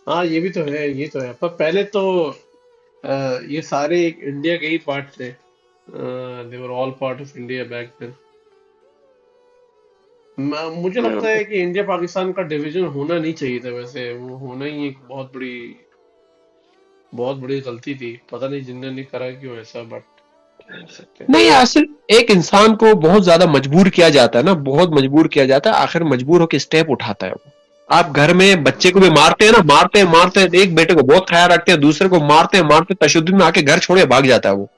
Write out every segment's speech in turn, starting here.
हाँ ये भी तो है, ये तो है, पर पहले तो ये सारे इंडिया के ही पार्ट थे। They were all part of India back then. मुझे लगता है कि इंडिया पाकिस्तान का डिवीजन होना नहीं चाहिए था, वैसे वो होना ही एक बहुत बड़ी गलती थी। पता नहीं जिनने नहीं करा क्यों ऐसा, बट क्या कर सकते हैं। नहीं, सिर्फ एक इंसान को बहुत ज्यादा मजबूर किया जाता है ना, बहुत मजबूर किया जाता है, आखिर मजबूर होकर स्टेप उठाता है वो। आप घर में बच्चे को भी मारते हैं ना, मारते हैं मारते हैं, एक बेटे को बहुत ख्याल रखते हैं, दूसरे को मारते हैं मारते हैं, तशुद्दुद में आके घर छोड़े भाग जाता है वो।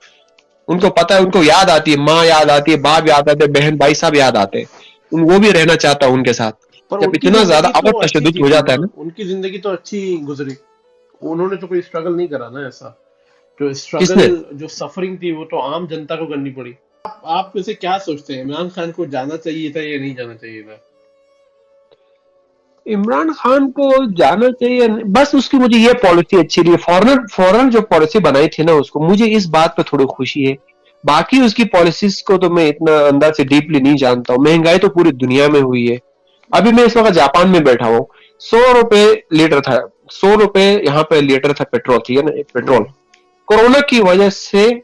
उनको पता है, उनको याद आती है, माँ याद आती है, बाप याद आते हैं, बहन भाई सब याद आते हैं। वो भी रहना चाहता है उनके साथ। पर जब उनकी इतना ज्यादा जिंदगी तो अबर अच्छी तशुद्दुद थी हो फिर जाता ना, है ना। उनकी जिंदगी तो अच्छी गुजरी। उन्होंने तो कोई स्ट्रगल नहीं करा ना ऐसा। जो स्ट्रगल, किसने? जो सफरिंग थी वो तो आम जनता को करनी पड़ी। आप वैसे क्या सोचते हैं, इमरान खान को जाना चाहिए था या नहीं जाना चाहिए था? इमरान खान को जाना चाहिए, बस उसकी मुझे ये पॉलिसी अच्छी रही है, फॉरेनर फॉरेनर जो पॉलिसी बनाई थी ना उसको, मुझे इस बात पे थोड़ी खुशी है। बाकी उसकी पॉलिसीज को तो मैं इतना अंदर से डीपली नहीं जानता हूँ। महंगाई तो पूरी दुनिया में हुई है। अभी मैं इस वक्त जापान में बैठा हूँ। 100 रुपए लीटर था। 100 रुपए यहाँ पे लीटर था पेट्रोल, थी है ना, पेट्रोल। हम्म। कोरोना की वजह से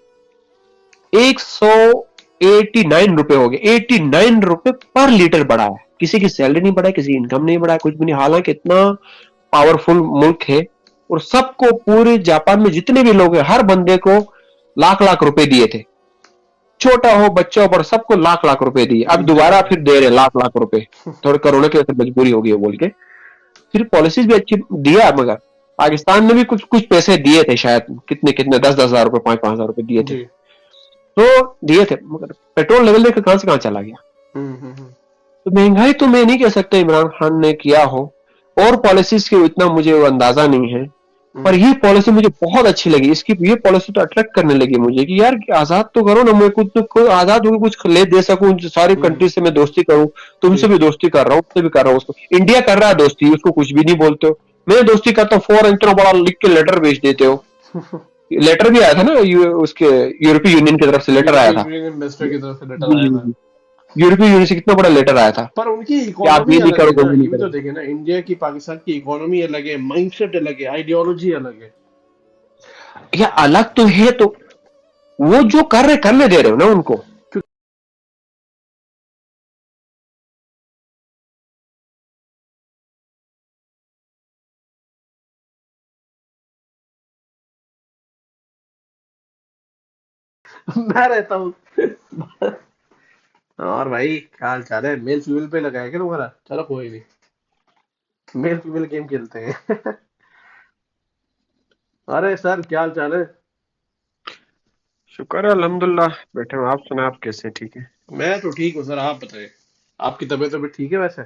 189 रुपए हो गए। 89 रुपए पर लीटर बढ़ा है। किसी की सैलरी नहीं बढ़ा है, किसी की इनकम नहीं बढ़ा है, कुछ भी नहीं। हालांकि इतना पावरफुल मुल्क है, और सबको, पूरे जापान में जितने भी लोग हैं, हर बंदे को लाख लाख रुपए दिए थे। छोटा हो बच्चा हो, पर सबको लाख लाख रुपए दिए। अब देखा दोबारा था। फिर दे रहे लाख लाख रुपए। थोड़े कोरोना की वजह से मजबूरी हो गई है बोल के। फिर पॉलिसीज भी अच्छी दिया, मगर पाकिस्तान ने भी कुछ कुछ पैसे दिए थे शायद, कितने कितने, 10-10 हजार रुपए, 5-5 हजार रुपए दिए थे। जी। तो दिए थे, मगर पेट्रोल लेवल देखकर कहां से कहां चला गया। हम्म। तो महंगाई तो मैं नहीं कह सकता इमरान खान ने किया हो। और पॉलिसीज के इतना मुझे वो अंदाजा नहीं है। पर हम्म। ये पॉलिसी मुझे बहुत अच्छी लगी। इसकी ये पॉलिसी तो अट्रैक्ट करने लगी मुझे कि यार कि आजाद तो करो ना, मैं कुछ तो आजाद होकर कुछ ले दे सकूं, सारी हम्म। कंट्री से मैं दोस्ती करूं। तुमसे जी। भी दोस्ती कर रहा हूं, उससे भी कर रहा हूं। उसको इंडिया कर रहा है दोस्ती, उसको कुछ भी नहीं बोलते हो। मैं दोस्ती करता हूँ, फॉर इतना बड़ा लिख के लेटर भेज देते हो। लेटर भी आया था ना, उसके यूरोपीय यूनियन की तरफ से लेटर आया यूरोपियन था। यूनियन इन्वेस्टर की तरफ से लेटर आया था। यूरोपीय यूनियन से कितना बड़ा लेटर आया था पर उनकी कि आप इकोनॉमी ये नहीं अलग है करोगे, ना, वो नहीं ये भी तो करोगे। देखे ना, इंडिया की पाकिस्तान की इकोनॉमी अलग है, माइंडसेट अलग है, आइडियोलॉजी अलग है। या अलग तो है, तो वो जो कर रहे करने दे रहे हो ना उनको। मैं रहता हूँ। और भाई क्या हाल चाल है, मेल फीमेल पे लगाया क्या तुम्हारा? चलो कोई नहीं, मेल फीमेल गेम खेलते हैं। अरे सर क्या हाल चाल है? शुक्र है, अल्हम्दुलिल्लाह बैठे हो। आप सुना, आप कैसे? ठीक है। मैं तो ठीक हूँ सर, आप बताइए। आपकी तबीयत तबीयत ठीक है वैसे?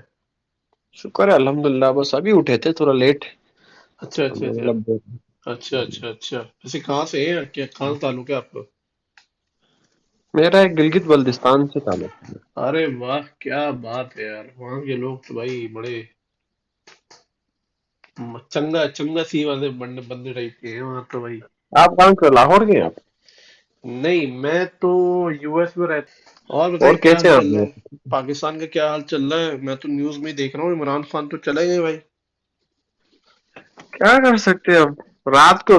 शुक्र है अल्हम्दुलिल्लाह, बस अभी उठे थे थोड़ा लेट। अच्छा अच्छा अच्छा। मतलब अच्छा अच्छा अच्छा, वैसे कहाँ से हैं, क्या कहाँ से ताल्लुक है आपको? मेरा एक गिलगित बल्दिस्तान से ताल्लुक है। अरे वाह क्या बात है यार, वहाँ के लोग तो भाई बड़े चंगा चंगा सी वाले बंदे बंदे टाइप के हैं वहाँ तो भाई। आप कहाँ से, लाहौर के हैं आप? नहीं मैं तो यूएस में रहता। और बताइए और क्या हाल कैसे हैं चल रहा है? आप? पाकिस्तान का क्या हाल चल रहा है? मैं तो न्यूज में ही देख रहा हूँ, इमरान खान तो चले गए भाई। क्या कर सकते हैं अब। रात को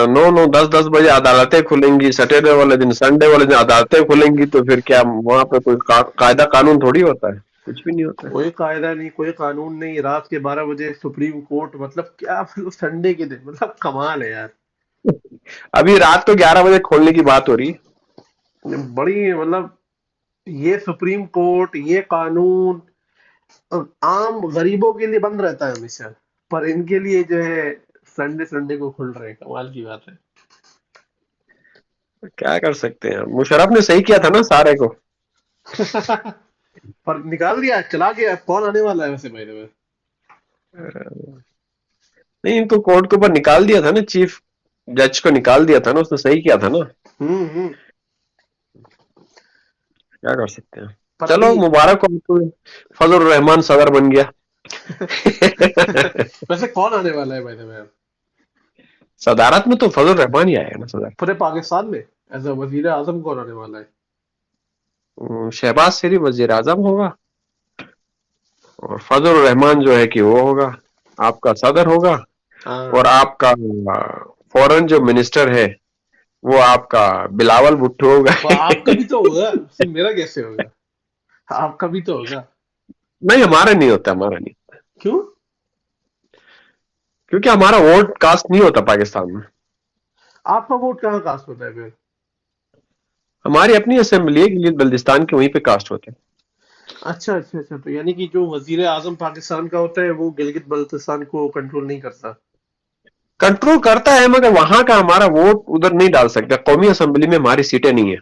9-9 10-10 बजे अदालतें खुलेंगी, सैटरडे वाले दिन, संडे वाले दिन अदालतें खुलेंगी, तो फिर क्या वहां पे कोई कायदा कानून थोड़ी होता है? कुछ भी नहीं होता है। कोई कायदा नहीं, कोई कानून नहीं, रात के 12 बजे सुप्रीम कोर्ट, मतलब क्या, मतलब संडे के दिन, मतलब कमाल है यार। अभी रात को 11 बजे खोलने की बात हो रही है। बड़ी मतलब, ये सुप्रीम कोर्ट, ये कानून आम गरीबों के लिए बंद रहता है हमेशा, पर इनके लिए जो है संडे संडे को खुल रहे हैं, कमाल की बात है। क्या कर सकते हैं, मुशर्रफ ने सही किया था ना सारे को। पर निकाल दिया, चला गया, कौन आने वाला है वैसे भाई में? नहीं, इनको कोर्ट के ऊपर निकाल दिया था ना, चीफ जज को निकाल दिया था ना, उसने सही किया था ना। हम्म। क्या कर सकते हैं। पर चलो अभी मुबारक हो आपको, फजल रहमान सदर बन गया। वैसे कौन आने वाला है भाई में? सदारत में तो फजल रहमान ही आया ना, सदर। पूरे पाकिस्तान में एज अ वजीर आजम कौन आने वाला है? शहबाज शरीफ वजीर आजम होगा, और फजल रहमान जो है कि वो होगा, आपका सदर होगा। और हाँ। आपका फॉरेन जो मिनिस्टर है वो आपका बिलावल भुट्टो होगा। वो आपका भी तो होगा, सिर्फ मेरा कैसे होगा? आपका भी तो होगा। नहीं, हमारा नहीं होता, हमारा नहीं, क्यों? क्योंकि हमारा वोट कास्ट नहीं होता पाकिस्तान में। आपका वोट कहाँ कास्ट होता है फिर? हमारी अपनी असेंबली है गिलगित बल्दिस्तान की, वहीं पे कास्ट होते हैं। अच्छा अच्छा अच्छा, तो यानी कि जो वजीर आजम पाकिस्तान का होता है वो गिलगित बल्तिस्तान को कंट्रोल नहीं करता? कंट्रोल करता है मगर वहां का हमारा वोट उधर नहीं डाल सकता, कौमी असेंबली में हमारी सीटें नहीं है,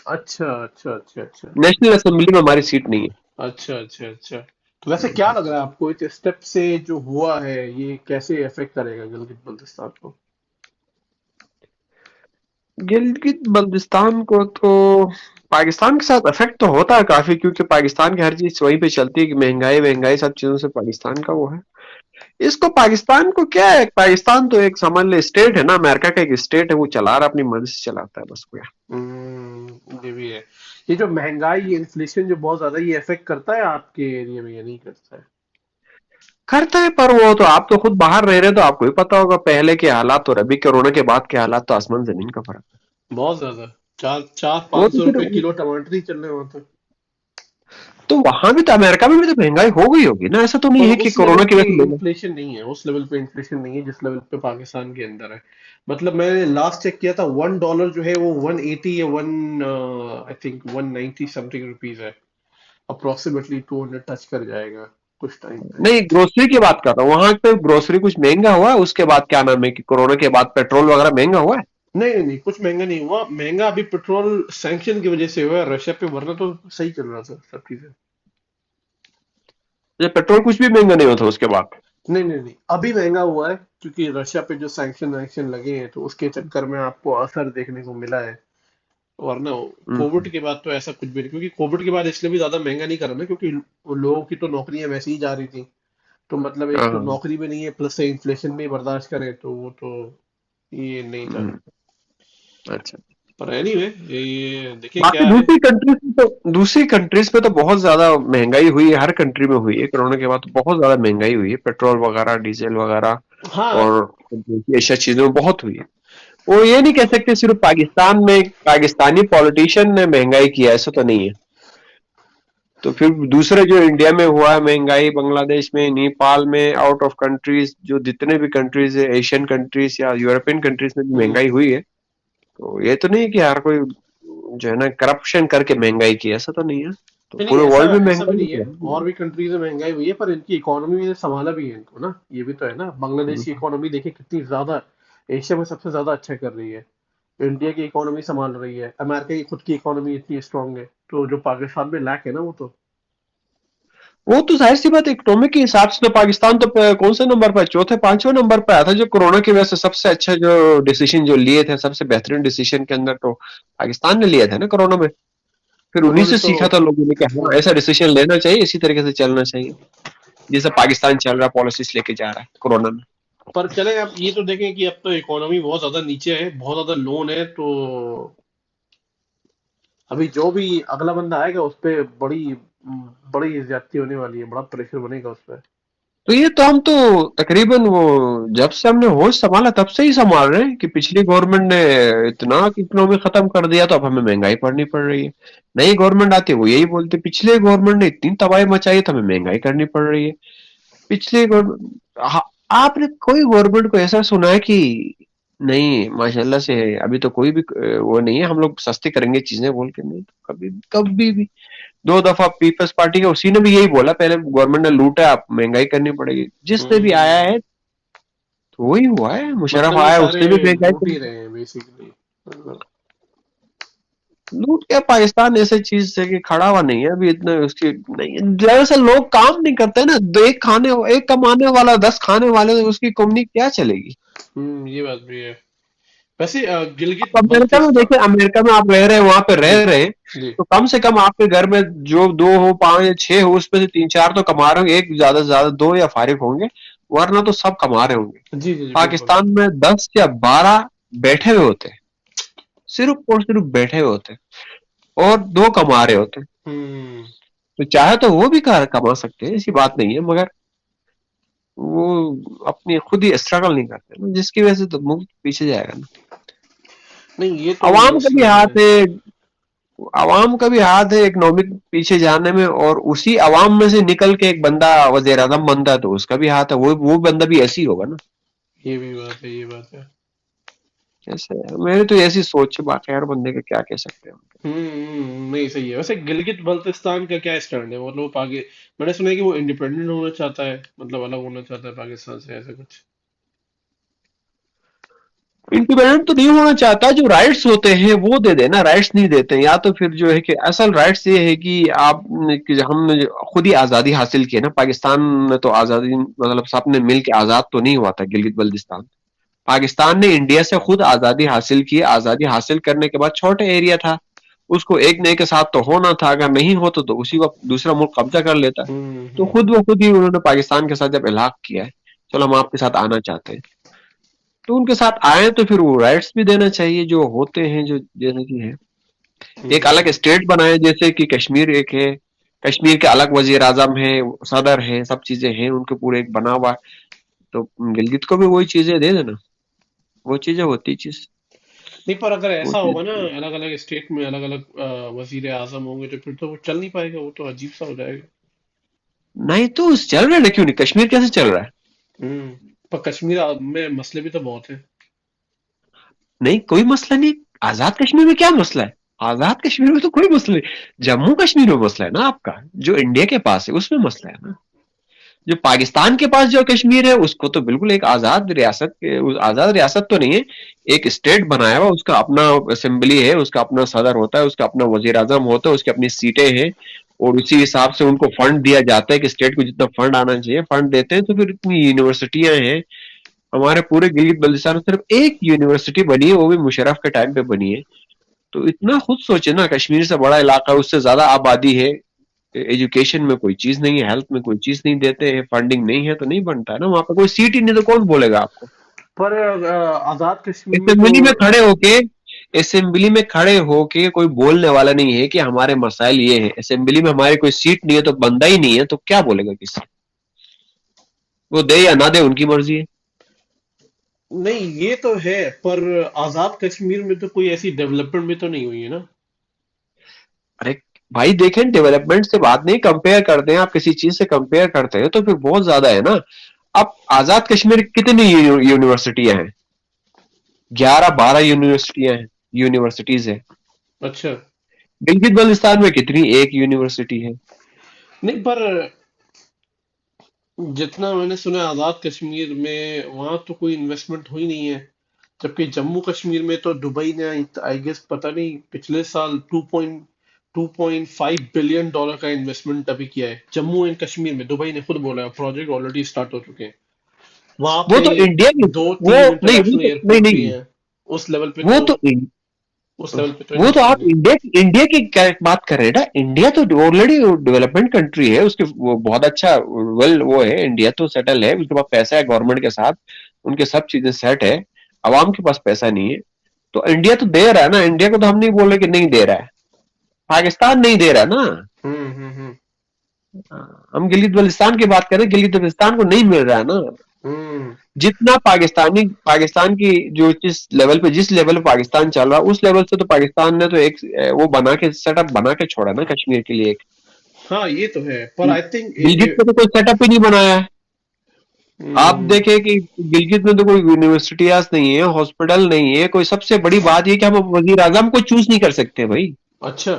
अच्छा अच्छा अच्छा अच्छा नेशनल असेंबली में हमारी सीट नहीं है। अच्छा अच्छा अच्छा। तो वैसे क्या लग रहा है आपको, इस स्टेप से जो हुआ है ये कैसे अफेक्ट करेगा गिलगित बल्तिस्तान को? गिलगित बल्तिस्तान को तो पाकिस्तान के साथ इफेक्ट तो होता है काफी, क्योंकि पाकिस्तान की हर चीज वहीं पे चलती है कि महंगाई महंगाई सब चीजों से पाकिस्तान का वो है। इसको पाकिस्तान को क्या है, पाकिस्तान तो एक समझ ले स्टेट है ना, अमेरिका का एक स्टेट है, वो चला रहा अपनी मर्जी से चलाता है बस वो। ये भी है। ये जो महंगाई, ये इन्फ्लेशन जो बहुत ज्यादा, ये अफेक्ट करता है आपके एरिया में या नहीं करता है? करता है, पर वो तो आप तो खुद बाहर रह रहे हो तो आपको भी पता होगा पहले के हालात और अभी कोरोना के बाद के हालात, तो आसमान जमीन का फर्क है। बहुत ज्यादा। चार चार वो पाँच तो सौ फिर रुपए किलो टमाटर ही चल रहे हैं वहां तो। तो वहां भी तो अमेरिका में भी तो महंगाई हो गई होगी ना, ऐसा तो नहीं पर है कि उस लेवल कोरोना की पे वजह से लोग। इन्फ्लेशन नहीं है, उस लेवल पे इन्फ्लेशन नहीं है जिस लेवल पे पाकिस्तान के अंदर है। मतलब मैंने लास्ट चेक किया था, $1 जो है वो 180 या one I think 190 something rupees है। अप्रोक्सीमेटली 200 टच कर जाएगा कुछ टाइम पे। नहीं, ग्रोसरी की बात कर रहा हूँ, वहां पे ग्रोसरी कुछ महंगा हुआ है, उसके बाद क्या नाम है कि कोरोना के बाद पेट्रोल वगैरह महंगा हुआ है। नहीं नहीं नहीं, कुछ महंगा नहीं हुआ। महंगा अभी पेट्रोल सैंक्शन की वजह से हुआ है रशिया पे, वरना तो सही चल रहा था सब चीजें। ये पेट्रोल कुछ भी महंगा नहीं होता उसके बाद। नहीं नहीं नहीं, अभी महंगा हुआ है क्योंकि रशिया पे जो सैंक्शन वैंक्शन लगे हैं तो उसके चक्कर में आपको असर देखने को मिला है। वरना हम्म। कोविड के बाद तो ऐसा कुछ भी नहीं, क्योंकि कोविड के बाद इसलिए भी ज्यादा महंगा नहीं करा ना, क्योंकि वो लोगों की तो नौकरियां वैसे ही जा रही थी। तो मतलब एक तो हाँ। नौकरी भी नहीं है, प्लस से इन्फ्लेशन भी बर्दाश्त करे, तो वो तो ये नहीं था। हम्म। अच्छा। पर एनीवे, ये देखें बाकी क्या है। दूसरी कंट्रीज में तो बहुत ज्यादा महंगाई हुई है, हर कंट्री में हुई है कोरोना के बाद, तो बहुत ज्यादा महंगाई हुई है, पेट्रोल वगैरह डीजल वगैरह हाँ। और ऐसा चीजों में बहुत हुई है। वो ये नहीं कह सकते सिर्फ पाकिस्तान में पाकिस्तानी पॉलिटिशियन ने महंगाई किया, ऐसा तो नहीं है। तो फिर दूसरे जो इंडिया में हुआ है महंगाई, बांग्लादेश में, नेपाल में, आउट ऑफ कंट्रीज जो जितने भी कंट्रीज है, एशियन कंट्रीज या यूरोपियन कंट्रीज में भी महंगाई हम्म। हुई है। तो ये तो नहीं है कि हर कोई जो है ना करप्शन करके महंगाई की, ऐसा तो नहीं है। तो नहीं नहीं, पूरे ऐसा वर्ल्ड में ऐसा भी महंगाई नहीं है। तो है। और भी कंट्रीज में महंगाई हुई है, पर इनकी इकोनॉमी ने संभाला भी है इनको ना, ये भी तो है ना। बांग्लादेश की इकोनॉमी देखिए कितनी ज्यादा, एशिया में सबसे ज्यादा अच्छा कर रही है। इंडिया की इकोनॉमी संभाल रही है, अमेरिका की खुद की इकोनॉमी इतनी स्ट्रांग है, तो जो पाकिस्तान में लैक है ना वो तो। वो तो जाहिर सी बात, इकोनॉमिक के हिसाब से तो पाकिस्तान तो कौन से नंबर पर, चौथे पांचवें नंबर पर आया था, जो कोरोना की वजह से सबसे अच्छा जो डिसीजन जो लिए थे, सबसे बेहतरीन डिसीजन के अंदर तो पाकिस्तान ने लिया था ना कोरोना में। फिर उन्हीं उन्होंने से तो सीखा था लोगों ने कि हाँ हम्म, ऐसा डिसीजन लेना चाहिए, इसी तरीके से चलना चाहिए, जैसे पाकिस्तान चल रहा पॉलिसीज लेके जा रहा है कोरोना में। पर चले अब ये तो देखें कि अब तो इकोनॉमी बहुत ज्यादा नीचे है, बहुत ज्यादा लोन है, तो अभी जो भी अगला बंदा आएगा उस पे बड़ी ज्यादती होने वाली है, बड़ा प्रेशर बनेगा उस पर। तो ये तो हम तो तकरीबन वो जब से हमने होश संभाला तब से ही संभाल रहे हैं कि पिछली गवर्नमेंट ने इतना इकोनॉमी खत्म कर दिया तो अब हमें महंगाई पड़नी पड़ रही है। नई गवर्नमेंट आती है वो यही बोलते पिछले गवर्नमेंट ने इतनी तबाही मचाई तो हमें महंगाई करनी पड़ रही है। पिछले गवर्नमेंट, आपने कोई गवर्नमेंट को ऐसा सुना है कि नहीं माशाल्लाह से अभी तो कोई भी वो नहीं है, हम लोग सस्ते करेंगे चीजें बोल के, नहीं तो कभी कभी भी। दो दफा पीपल्स पार्टी का उसी ने भी यही बोला, पहले गवर्नमेंट ने लूटा, आप महंगाई करनी पड़ेगी, जिसने भी आया हम्म, है तो वही हुआ है, मुशर्रफ मतलब ये आया सारे उसने भी महंगाई लूट करी। ही रहे हैं बेसिकली, मतलब। लूट क्या, पाकिस्तान ऐसे चीज से कि खड़ा हुआ नहीं है अभी इतना उसकी नहीं, दरअसल लोग काम नहीं करते ना, एक खाने एक कमाने वाला 10 खाने वाले, तो उसकी कम्युनिटी क्या चलेगी। ये बात भी है। वैसे गिलगित आप अमेरिका में बल्तिस्तान। देखिए, अमेरिका में आप रह रहे हैं, वहां पे जी रह रहे हैं, जी तो कम से कम आपके घर में जो दो हो, पांच या छह हो, उसमें से तीन चार तो कमा रहे होंगे, एक ज्यादा से ज्यादा दो या फारिग होंगे, वरना तो सब कमा रहे होंगे। जी जी जी, बिल्कुल। पाकिस्तान में 10 या 12 बैठे हुए होते हैं, सिर्फ और सिर्फ बैठे हुए होते हैं, और दो कमा रहे होते हैं। हम्म। तो चाहे तो वो भी कमा सकते हैं, ऐसी बात नहीं है, मगर वो अपनी खुद ही स्ट्रगल नहीं करते ना, जिसकी वजह से तो मुल्क पीछे जाएगा ना। नहीं ये तो अवाम का भी मसला है। हाथ है, अवाम का भी हाथ है इकोनॉमिक पीछे जाने में, और उसी अवाम में से निकल के एक बंदा वजीर आजम बनता है तो उसका भी हाथ है, वो बंदा भी ऐसी ही होगा ना। ये भी बात है, ये बात है। ऐसे मेरी तो ऐसी सोच है, बाकी हर बंदे का क्या कह सकते हैं। नहीं सही है। वैसे गिलगित बल्तिस्तान का क्या स्टैंड है, मतलब वो पाकि मैंने सुना है कि वो इंडिपेंडेंट होना चाहता है, मतलब अलग होना चाहता है पाकिस्तान से, ऐसा कुछ। इंडिपेंडेंट तो नहीं होना चाहता, जो राइट्स होते हैं वो दे देना, राइट्स नहीं देते हैं। या तो फिर जो है कि असल राइट्स ये है कि आप, कि हमने खुद ही आजादी हासिल की है ना, पाकिस्तान ने तो आजादी मतलब सबने मिल के आजाद तो नहीं हुआ था गिलगित बल्तिस्तान। पाकिस्तान ने इंडिया से खुद आजादी हासिल की, आजादी हासिल करने के बाद छोटे एरिया था, उसको एक नए के साथ तो होना था, अगर नहीं होता तो उसी वक्त दूसरा मुल्क कब्जा कर लेता। तो हम्म। खुद वो खुद ही उन्होंने पाकिस्तान के साथ जब इलाक किया है, चलो हम आपके साथ आना चाहते हैं, तो उनके साथ आए तो फिर वो राइट्स भी देना चाहिए जो होते हैं, जो जैसे कि है। एक अलग हम्म। स्टेट बनाए, जैसे कि कश्मीर एक है, कश्मीर के अलग वजीर आजम है, सदर है, सब चीजें हैं उनके पूरे एक बना हुआ। तो गिलगित को भी वही चीजें दे देना, वो चीजें होती चीज, नहीं, पर अगर वो ऐसा होगा ना, चीज। अलग अलग स्टेट में अलग अलग वजीर आजम होंगे, तो फिर तो वो चल नहीं पाएगा, वो तो अजीब सा हो जाएगा। नहीं तो चल रहा है ना, क्यों नहीं, कश्मीर कैसे चल रहा है? पर कश्मीर में मसले भी तो बहुत हैं। नहीं कोई मसला नहीं, आजाद कश्मीर में क्या मसला है? आजाद कश्मीर में तो कोई मसला नहीं, जम्मू कश्मीर में मसला है ना आपका, जो इंडिया के पास है उसमें मसला है ना। जो पाकिस्तान के पास जो कश्मीर है उसको तो बिल्कुल एक आजाद रियासत, आजाद रियासत तो नहीं है, एक स्टेट बनाया हुआ, उसका अपना असेंबली है, उसका अपना सदर होता है, उसका अपना वजीर आजम होता है, उसकी अपनी सीटें हैं, और उसी हिसाब से उनको फंड दिया जाता है कि स्टेट को जितना फंड आना चाहिए फंड देते हैं। तो फिर इतनी यूनिवर्सिटियां हैं, हमारे पूरे गिलगित बल्तिस्तान में सिर्फ एक यूनिवर्सिटी बनी है, वो भी मुशर्रफ के टाइम पे बनी है। तो इतना खुद सोचे ना, कश्मीर से बड़ा इलाका है, उससे ज्यादा आबादी है, एजुकेशन में कोई चीज नहीं है, हेल्थ में कोई चीज नहीं देते हैं, फंडिंग नहीं है, तो नहीं बनता है ना वहां पर, कोई सीट ही नहीं तो कौन बोलेगा आपको। पर आजाद कश्मीर में तो। असेंबली में खड़े होके, असेंबली में खड़े होके कोई बोलने वाला नहीं है कि हमारे मसाइल ये हैं, असेंबली में हमारी कोई सीट नहीं है तो बंदा ही नहीं है, तो क्या बोलेगा किसी, वो दे या ना दे उनकी मर्जी है। नहीं ये तो है, पर आजाद कश्मीर में तो कोई ऐसी डेवलपमेंट भी तो नहीं हुई है ना। अरे भाई देखें, डेवलपमेंट से बात नहीं, कंपेयर करते हैं, आप किसी चीज से कंपेयर करते हैं तो फिर बहुत ज्यादा है ना। अब आजाद कश्मीर कितनी यूनिवर्सिटियां हैं? 11-12 यूनिवर्सिटियां हैं, यूनिवर्सिटीज है। अच्छा। गिलगित बल्तिस्तान में कितनी, एक यूनिवर्सिटी है। नहीं, पर जितना मैंने सुना है, आजाद कश्मीर में वहां तो कोई इन्वेस्टमेंट हुई नहीं है। जबकि जम्मू कश्मीर में तो दुबई ने, आई गेस पता नहीं, पिछले साल 2.5 बिलियन डॉलर का इन्वेस्टमेंट अभी किया है जम्मू एंड कश्मीर में। दुबई ने खुद बोला है प्रोजेक्ट ऑलरेडी स्टार्ट हो चुके हैं वहां वो पे। तो इंडिया की, दो वो तीन नहीं, वो इंटरनेशनल तो नहीं एयरपोर्ट भी नहीं, हैं। उस लेवल पे वो तो, तो उस लेवल पे तो वो तो इन्वेस्टमेंट आप नहीं। इंडिया की क्या बात कर रहे हैं ना, इंडिया तो ऑलरेडी डेवलपमेंट कंट्री है, उसके वो बहुत अच्छा, वेल वो है, इंडिया तो सेटल है, उसके पास पैसा है गवर्नमेंट के साथ, उनके सब चीजें सेट है, अवाम के पास पैसा नहीं है। तो इंडिया तो दे रहा है ना, इंडिया को तो हम नहीं बोल रहे कि नहीं दे रहा है, पाकिस्तान नहीं दे रहा है ना। हम्म। हम गिलगित बल्तिस्तान की बात करें, गिलगित बल्तिस्तान को नहीं मिल रहा है ना। हम्म। जितना पाकिस्तानी, पाकिस्तान की जो जिस लेवल पे पाकिस्तान चल रहा है उस लेवल से तो पाकिस्तान ने तो एक वो बना के, सेटअप बना के छोड़ा ना कश्मीर के लिए एक। हाँ ये तो है, पर आई थिंक गिलगित में तो कोई सेटअप ही नहीं बनाया है। आप हम्म। देखें कि गिलगित में तो कोई यूनिवर्सिटीज नहीं है, हॉस्पिटल नहीं है, कोई सबसे बड़ी बात ये कि हम वजीर आजम को चूज नहीं कर सकते भाई। अच्छा।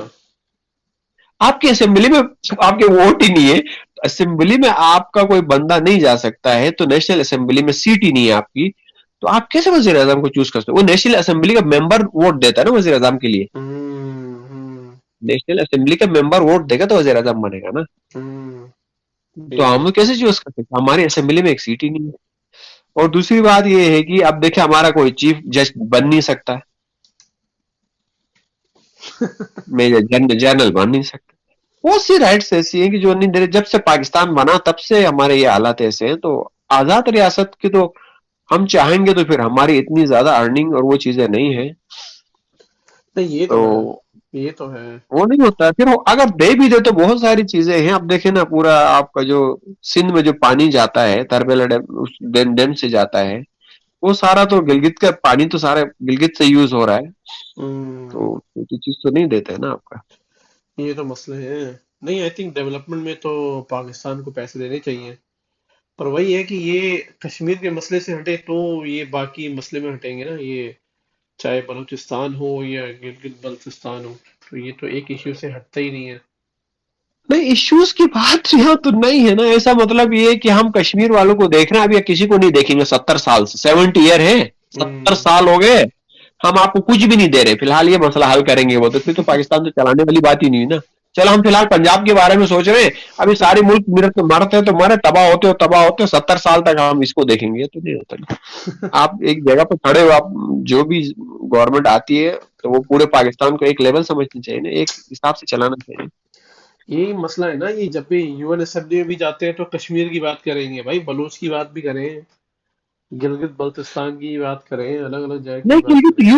आपकी असेंबली में आपके वोट ही नहीं है, असेंबली में आपका कोई बंदा नहीं जा सकता है, तो नेशनल असेंबली में सीट ही नहीं है आपकी, तो आप कैसे वजीर आजम को चूज कर सकते हो? वो नेशनल असेंबली का मेंबर वोट देता है ना वजीर आजम के लिए, हम्म। नेशनल असेंबली का मेंबर वोट देगा तो वजीर आजम बनेगा ना। हम्म। तो ये भी हम है। कैसे चूज कर सकते हैं, हमारी असेंबली में एक सीट ही नहीं है। और दूसरी बात ये है कि अब देखिए, हमारा कोई चीफ जज बन नहीं सकता, मेजर जनरल बन नहीं सकता। बहुत सी राइट्स ऐसी हैं कि जो नहीं दे रहे, जब से पाकिस्तान बना तब से हमारे ये हालात ऐसे हैं। तो आजाद रियासत की तो हम चाहेंगे तो फिर हमारी इतनी ज्यादा अर्निंग और वो चीजें नहीं है। नहीं ये तो तो है। ये तो है। वो नहीं होता है। फिर वो अगर दे भी दे तो बहुत सारी चीजें हैं। अब देखे ना, पूरा आपका जो सिंध में जो पानी जाता है तरबेला डैम, उस डैम से जाता है, वो सारा तो गिलगित का पानी तो सारा गिलगित से यूज हो रहा है। हम्म। तो चीज तो नहीं देते है ना आपका। ये तो मसले हैं। नहीं, आई थिंक डेवलपमेंट में तो पाकिस्तान को पैसे देने चाहिए। पर वही है कि ये कश्मीर के मसले से हटे तो ये बाकी मसले में हटेंगे ना ये, चाहे बलूचिस्तान हो या गिलगित बल्तिस्तान हो, तो ये तो एक इश्यू से हटता ही नहीं है। नहीं, इश्यूज की बात यहाँ तो नहीं है ना। ऐसा मतलब ये है कि हम कश्मीर वालों को देख रहे हैं, अब या किसी को नहीं देखेंगे 70 साल से। 70 ईयर है, 70 साल हो गए, हम आपको कुछ भी नहीं दे रहे। फिलहाल ये मसला हल करेंगे वो, तो फिर तो पाकिस्तान तो चलाने वाली बात ही नहीं है ना। चलो हम फिलहाल पंजाब के बारे में सोच रहे हैं, अभी सारे मुल्क मरते तो मरे, तबाह होते हो तबाह होते हो, 70 साल तक हम इसको देखेंगे, ये तो नहीं होता ना। आप एक जगह पर खड़े हो, आप जो भी गवर्नमेंट आती है तो वो पूरे पाकिस्तान को एक लेवल समझनी चाहिए ना, एक हिसाब से चलाना चाहिए। यही मसला है ना, ये जब भी यूएन असेंबली में भी जाते हैं तो कश्मीर की बात करेंगे भाई, बलूच की बात भी करें, गिलगित बल्तिस्तान की बात करें, अलग अलग जगह की नहीं, बात गिलगित करें।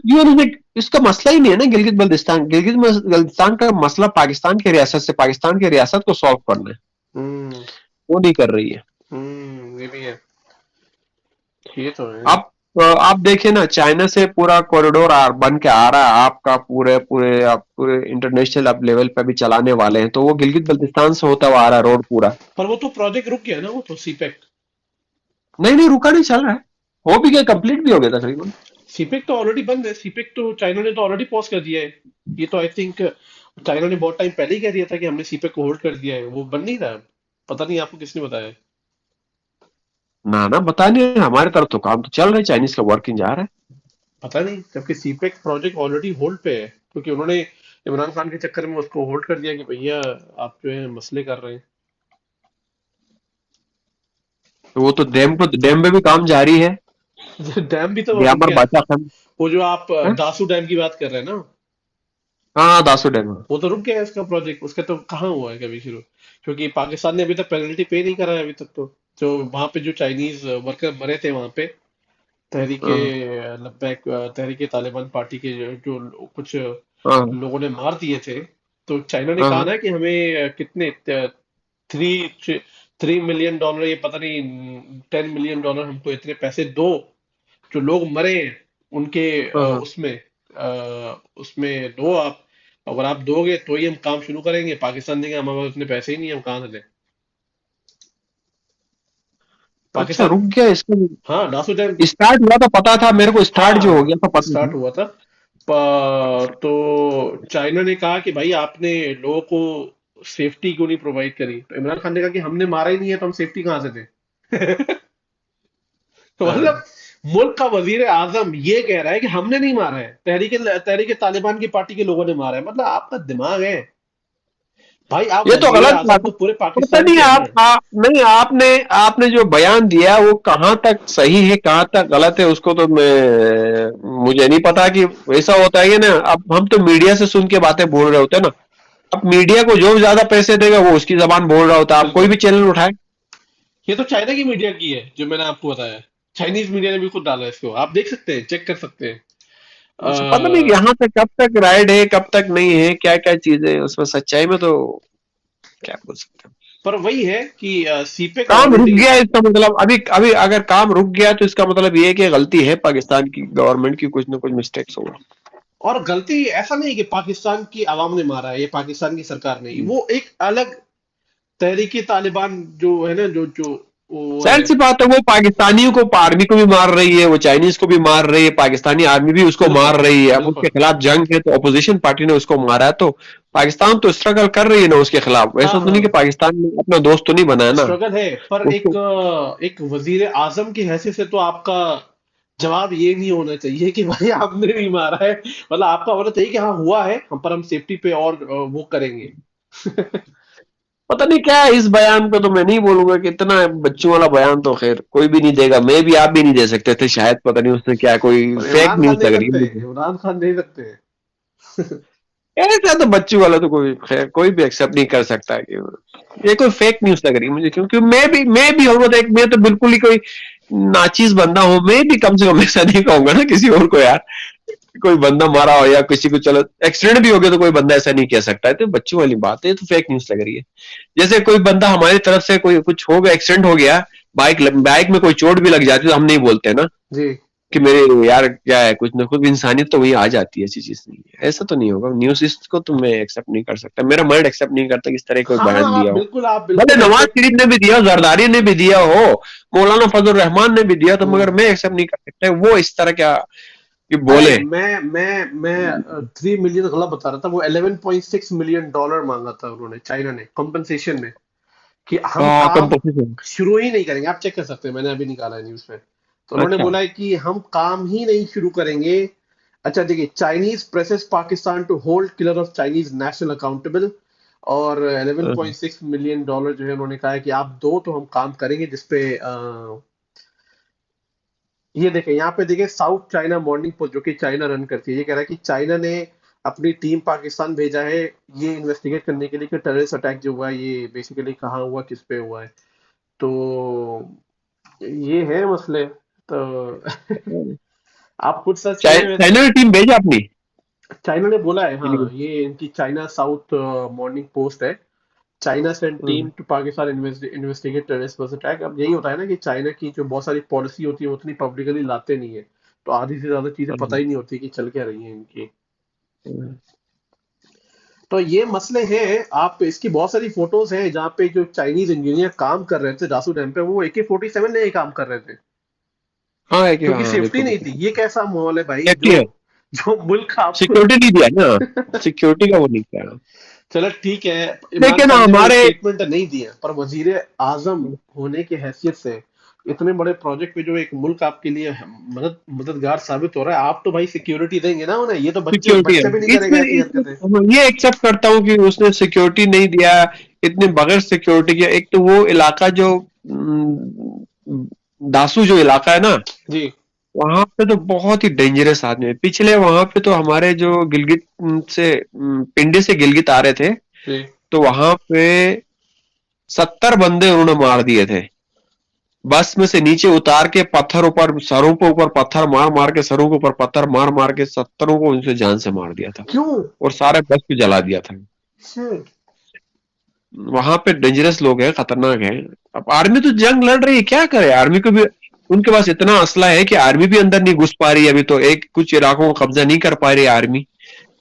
यूएन इसका मसला ही नहीं है ना। गिलगित बल्तिस्तान का मसला पाकिस्तान की रियासत से, पाकिस्तान की रियासत को सॉल्व करना है, हम्म। वो नहीं कर रही है। ये भी है। ये तो है। आप देखें ना, चाइना से पूरा कॉरिडोर बन के आ रहा है आपका, पूरे पूरे आप पूरे इंटरनेशनल आप लेवल पे भी चलाने वाले हैं, तो वो गिलगित बल्तिस्तान से होता हुआ आ रहा है रोड पूरा। पर वो तो प्रोजेक्ट रुक गया ना, वो तो सीपेक। नहीं नहीं, रुका नहीं, चल रहा है। हो भी गया, कंप्लीट भी हो गया तकरीबन। सीपेक तो ऑलरेडी बंद है, सीपेक तो चाइना ने तो ऑलरेडी पॉज कर दिया है। ये तो आई थिंक चाइना ने बहुत टाइम पहले ही कह दिया था कि हमने सीपेक को होल्ड कर दिया है, वो बन नहीं रहा। पता नहीं आपको किसने बताया। ना ना, बता नहीं, हमारे तरफ तो काम तो चल रहा है, चाइनीज का वर्किंग जा रहा है। पता नहीं, जबकि सीपेक प्रोजेक्ट ऑलरेडी होल्ड पे है, क्योंकि उन्होंने इमरान खान के चक्कर में उसको होल्ड कर दिया कि भैया आप जो है मसले कर रहे हैं। तो वो तो डैम पे भी काम जारी है। डैम भी तो रुक ग्यामर गया। बाचा खान वो जो आप है? दासू डैम की बात कर रहे हैं ना, हाँ, दासू डैम। वो तो रुक गया है उसका प्रोजेक्ट, उसका तो कहाँ हुआ है कभी शुरू। क्योंकि पाकिस्तान ने अभी तक पेनल्टी पे नहीं करा है अभी तक तो। जो वहां पे जो चाइनीज वर्कर मरे थे वहां पे, तहरीके हाँ लब्बैक, तहरीके तालिबान पार्टी के जो कुछ हाँ लोगों ने मार दिए थे, तो चाइना ने कहा हाँ ना कि हमें कितने 3 मिलियन डॉलर, ये पता नहीं 10 मिलियन डॉलर, हमको इतने पैसे दो, जो लोग मरे हैं उनके हाँ हाँ। उसमें दो आप। अगर आप दोगे तो ही हम काम शुरू करेंगे। पाकिस्तान ने कहा हमारे पास उतने पैसे ही नहीं है, हम कहाँ से दें। अच्छा, पाकिस्तान। रुक गया इसका। हाँ, दासू डैम। स्टार्ट हुआ था पता था मेरे को, स्टार्ट जो हो हाँ, गया था पता स्टार्ट था। हुआ था। तो चाइना ने कहा कि भाई आपने लोगों को सेफ्टी क्यों नहीं प्रोवाइड करी, तो इमरान खान ने कहा कि हमने मारा ही नहीं है तो हम सेफ्टी कहाँ से दें। तो मतलब हाँ। मुल्क का वजीर आजम ये कह रहा है कि हमने नहीं मारा है, तहरीके तालिबान की पार्टी के लोगों ने मारा है। मतलब आपका दिमाग है भाई, आप ये तो वजीर गलत आजम बात तो है। पूरे पता पाकिस्तान नहीं, के हैं ना। नहीं, आपने आपने जो बयान दिया वो कहाँ तक सही है कहाँ तक गलत है, उसको तो मुझे नहीं पता। कि ऐसा होता है कि ना, अब हम तो मीडिया से सुन के बातें बोल रहे होते हैं ना। अब मीडिया को जो ज्यादा पैसे देगा वो उसकी जबान बोल रहा होता है। आप कोई बिल्कुल। भी चैनल उठाए। ये तो चाइना की मीडिया की है जो मैंने आपको बताया। चाइनीज मीडिया ने भी खुद डाला है इसको, आप देख सकते हैं, चेक कर सकते हैं। पता नहीं यहाँ तक कब तक राइड है कब तक नहीं है, क्या क्या चीजें उसमें सच्चाई में, तो क्या बोल सकते हैं। पर वही है कि सीपेक काम रुक ऑलरेडी। गया इसका मतलब, अभी अभी अगर काम रुक गया तो इसका मतलब ये है कि गलती है पाकिस्तान की गवर्नमेंट की, कुछ ना कुछ मिस्टेक्स होगा। और गलती ऐसा नहीं कि पाकिस्तान की आवाम ने मारा है, ये पाकिस्तान की सरकार ने, वो एक अलग तहरीकी तालिबान जो है ना, जो जो वो जाहिर है। सी बात है, वो पाकिस्तानियों को, आर्मी को भी मार रही है, वो चाइनीज को भी मार रही है, पाकिस्तानी आर्मी भी उसको बिल्कुल, मार रही है। अब उसके बिल्कुल। खिलाफ जंग है तो अपोजिशन पार्टी ने उसको मारा है, तो पाकिस्तान तो स्ट्रगल कर रही है ना उसके खिलाफ। हाँ, वैसा तो नहीं कि हाँ, पाकिस्तान ने अपना दोस्त तो नहीं बनाया ना स्ट्रगल है। पर उसको। एक वजीर आजम की हैसियत से तो आपका जवाब ये नहीं होना चाहिए कि भाई आपने नहीं मारा है। मतलब आपका होना चाहिए कि हाँ हुआ है, हम पर हम सेफ्टी पे और वो करेंगे। पता नहीं क्या है इस बयान पे, तो मैं नहीं बोलूंगा कि इतना बच्चों वाला बयान तो खैर कोई भी नहीं देगा, मैं भी आप भी नहीं दे सकते थे शायद। पता नहीं उसने क्या, कोई पर फेक इमरान खान न्यूज दे लग रही सकते है हैं, मुझे। इमरान खान दे सकते हैं। ऐसा तो बच्चों वाला तो कोई खैर कोई भी एक्सेप्ट नहीं कर सकता है कि ये कोई फेक न्यूज लग रही है मुझे। क्योंकि मैं भी हूँ, मतलब मैं तो बिल्कुल ही कोई नाचीज बंदा हूँ। मैं भी कम से कम ऐसा नहीं कहूंगा ना किसी और को यार। कोई बंदा मारा हो या किसी को, चलो एक्सीडेंट भी हो गया तो कोई बंदा ऐसा नहीं कह सकता है, तो बच्चों वाली बात है, तो फेक न्यूज लग रही है। जैसे कोई बंदा हमारी तरफ से कोई कुछ हो गया, एक्सीडेंट हो गया, बाइक बाइक में कोई चोट भी लग जाती है तो हम नहीं बोलते हैं ना जी। कि मेरे यार क्या है, कुछ ना कुछ इंसानियत तो वही आ जाती है, ऐसी चीज नहीं है, ऐसा तो नहीं होगा। न्यूज इसको तो मैं एक्सेप्ट नहीं कर सकता, मेरा माइंड एक्सेप्ट नहीं करता कि इस तरह कोई हाँ बयान हाँ, दिया हो। आप भले बिल्कुल नवाज एक्सेप्ट। शरीफ ने भी दिया, जरदारी ने भी दिया हो, मौलाना फजल रहमान ने भी दिया, तो मगर मैं एक्सेप्ट नहीं कर सकता वो इस तरह क्या कि अरे बोले। मैं 3 मिलियन गलत बता रहा था, वो $11.6 मिलियन मांगा था उन्होंने, चाइना ने कॉम्पनसेशन में, कि हम काम कंपोजिशन। शुरू ही नहीं करेंगे। आप चेक कर सकते हैं, मैंने अभी निकाला है न्यूज में। तो उन्होंने अच्छा। बोला है कि हम काम ही नहीं शुरू करेंगे। अच्छा देखिए, Chinese presses Pakistan to hold killer of Chinese national accountable, और $11.6 मिलियन जो है उन्होंने कहा है कि आप दो तो हम काम करेंगे जिसपे ये देखें, यहाँ पे देखें, साउथ चाइना मॉर्निंग पोस्ट जो कि चाइना रन करती है, ये कह रहा है कि चाइना ने अपनी टीम पाकिस्तान भेजा है ये इन्वेस्टिगेट करने के लिए कि टेररिस्ट अटैक जो हुआ है ये बेसिकली कहाँ हुआ, किस पे हुआ है। तो ये है मसले। तो आप खुद सर्च करें वैसे। चाइना ने टीम भेजा अपनी। चाइना ने बोला है, हाँ, ये इनकी चाइना साउथ मॉर्निंग पोस्ट है। China send team to Pakistan investigate terrorist bus attack. अब यही होता है ना कि चाइना की जो बहुत सारी पॉलिसी होती है वो उतनी पब्लिकली लाते नहीं है, तो आधी से ज्यादा चीजें पता ही नहीं होती कि चल क्या रही हैं इनकी। तो ये मसले हैं। आप इसकी बहुत सारी फोटोज हैं जहाँ पे जो चाइनीज इंजीनियर काम कर रहे थे दासू डैम पे, वो AK-47 ले काम कर रहे थे, हाँ है कि क्योंकि हाँ सेफ्टी बिल्कुल नहीं थी। बिल्कुल। ये कैसा माहौल है भाई, सेफ्टी जो है, जो मुल्क आपको सिक्योरिटी नहीं दिया ना, सिक्योरिटी का वो नहीं किया। चलो ठीक है, इमरान लेकिन खान ने वो हमारे स्टेटमेंट नहीं दिए, पर वजीर आजम होने की हैसियत से इतने बड़े प्रोजेक्ट पे जो एक मुल्क आपके लिए मददगार साबित हो रहा है, आप तो भाई सिक्योरिटी देंगे ना उन्हें। ये तो बच्चे सिक्योरिटी बच्चे भी नहीं है इसमें करेगा ऐसी इसमें हरकतें। ये एक्सेप्ट करता हूँ कि उसने सिक्योरिटी नहीं दिया, इतने बगैर सिक्योरिटी के। एक तो वो इलाका जो दासू जो इलाका है ना, जी वहां पे तो बहुत ही डेंजरस आदमी है। पिछले वहां पे तो हमारे जो गिलगित से पिंडी से गिलगित आ रहे थे, जी। तो वहां पे 70 बंदे उन्होंने मार दिए थे। बस में से नीचे उतार के पत्थर ऊपर, सरों के ऊपर पत्थर मार मार के, सरों के ऊपर पत्थर मार मार के 70 को उनसे जान से मार दिया था, क्यों? और सारे बस को जला दिया था। Shit. वहां पे डेंजरस लोग हैं, खतरनाक हैं। अब आर्मी तो जंग लड़ रही है, क्या करे आर्मी को भी। उनके पास इतना असला है कि आर्मी भी अंदर नहीं घुस पा रही है। अभी तो एक कुछ इलाकों को कब्जा नहीं कर पा रही है आर्मी।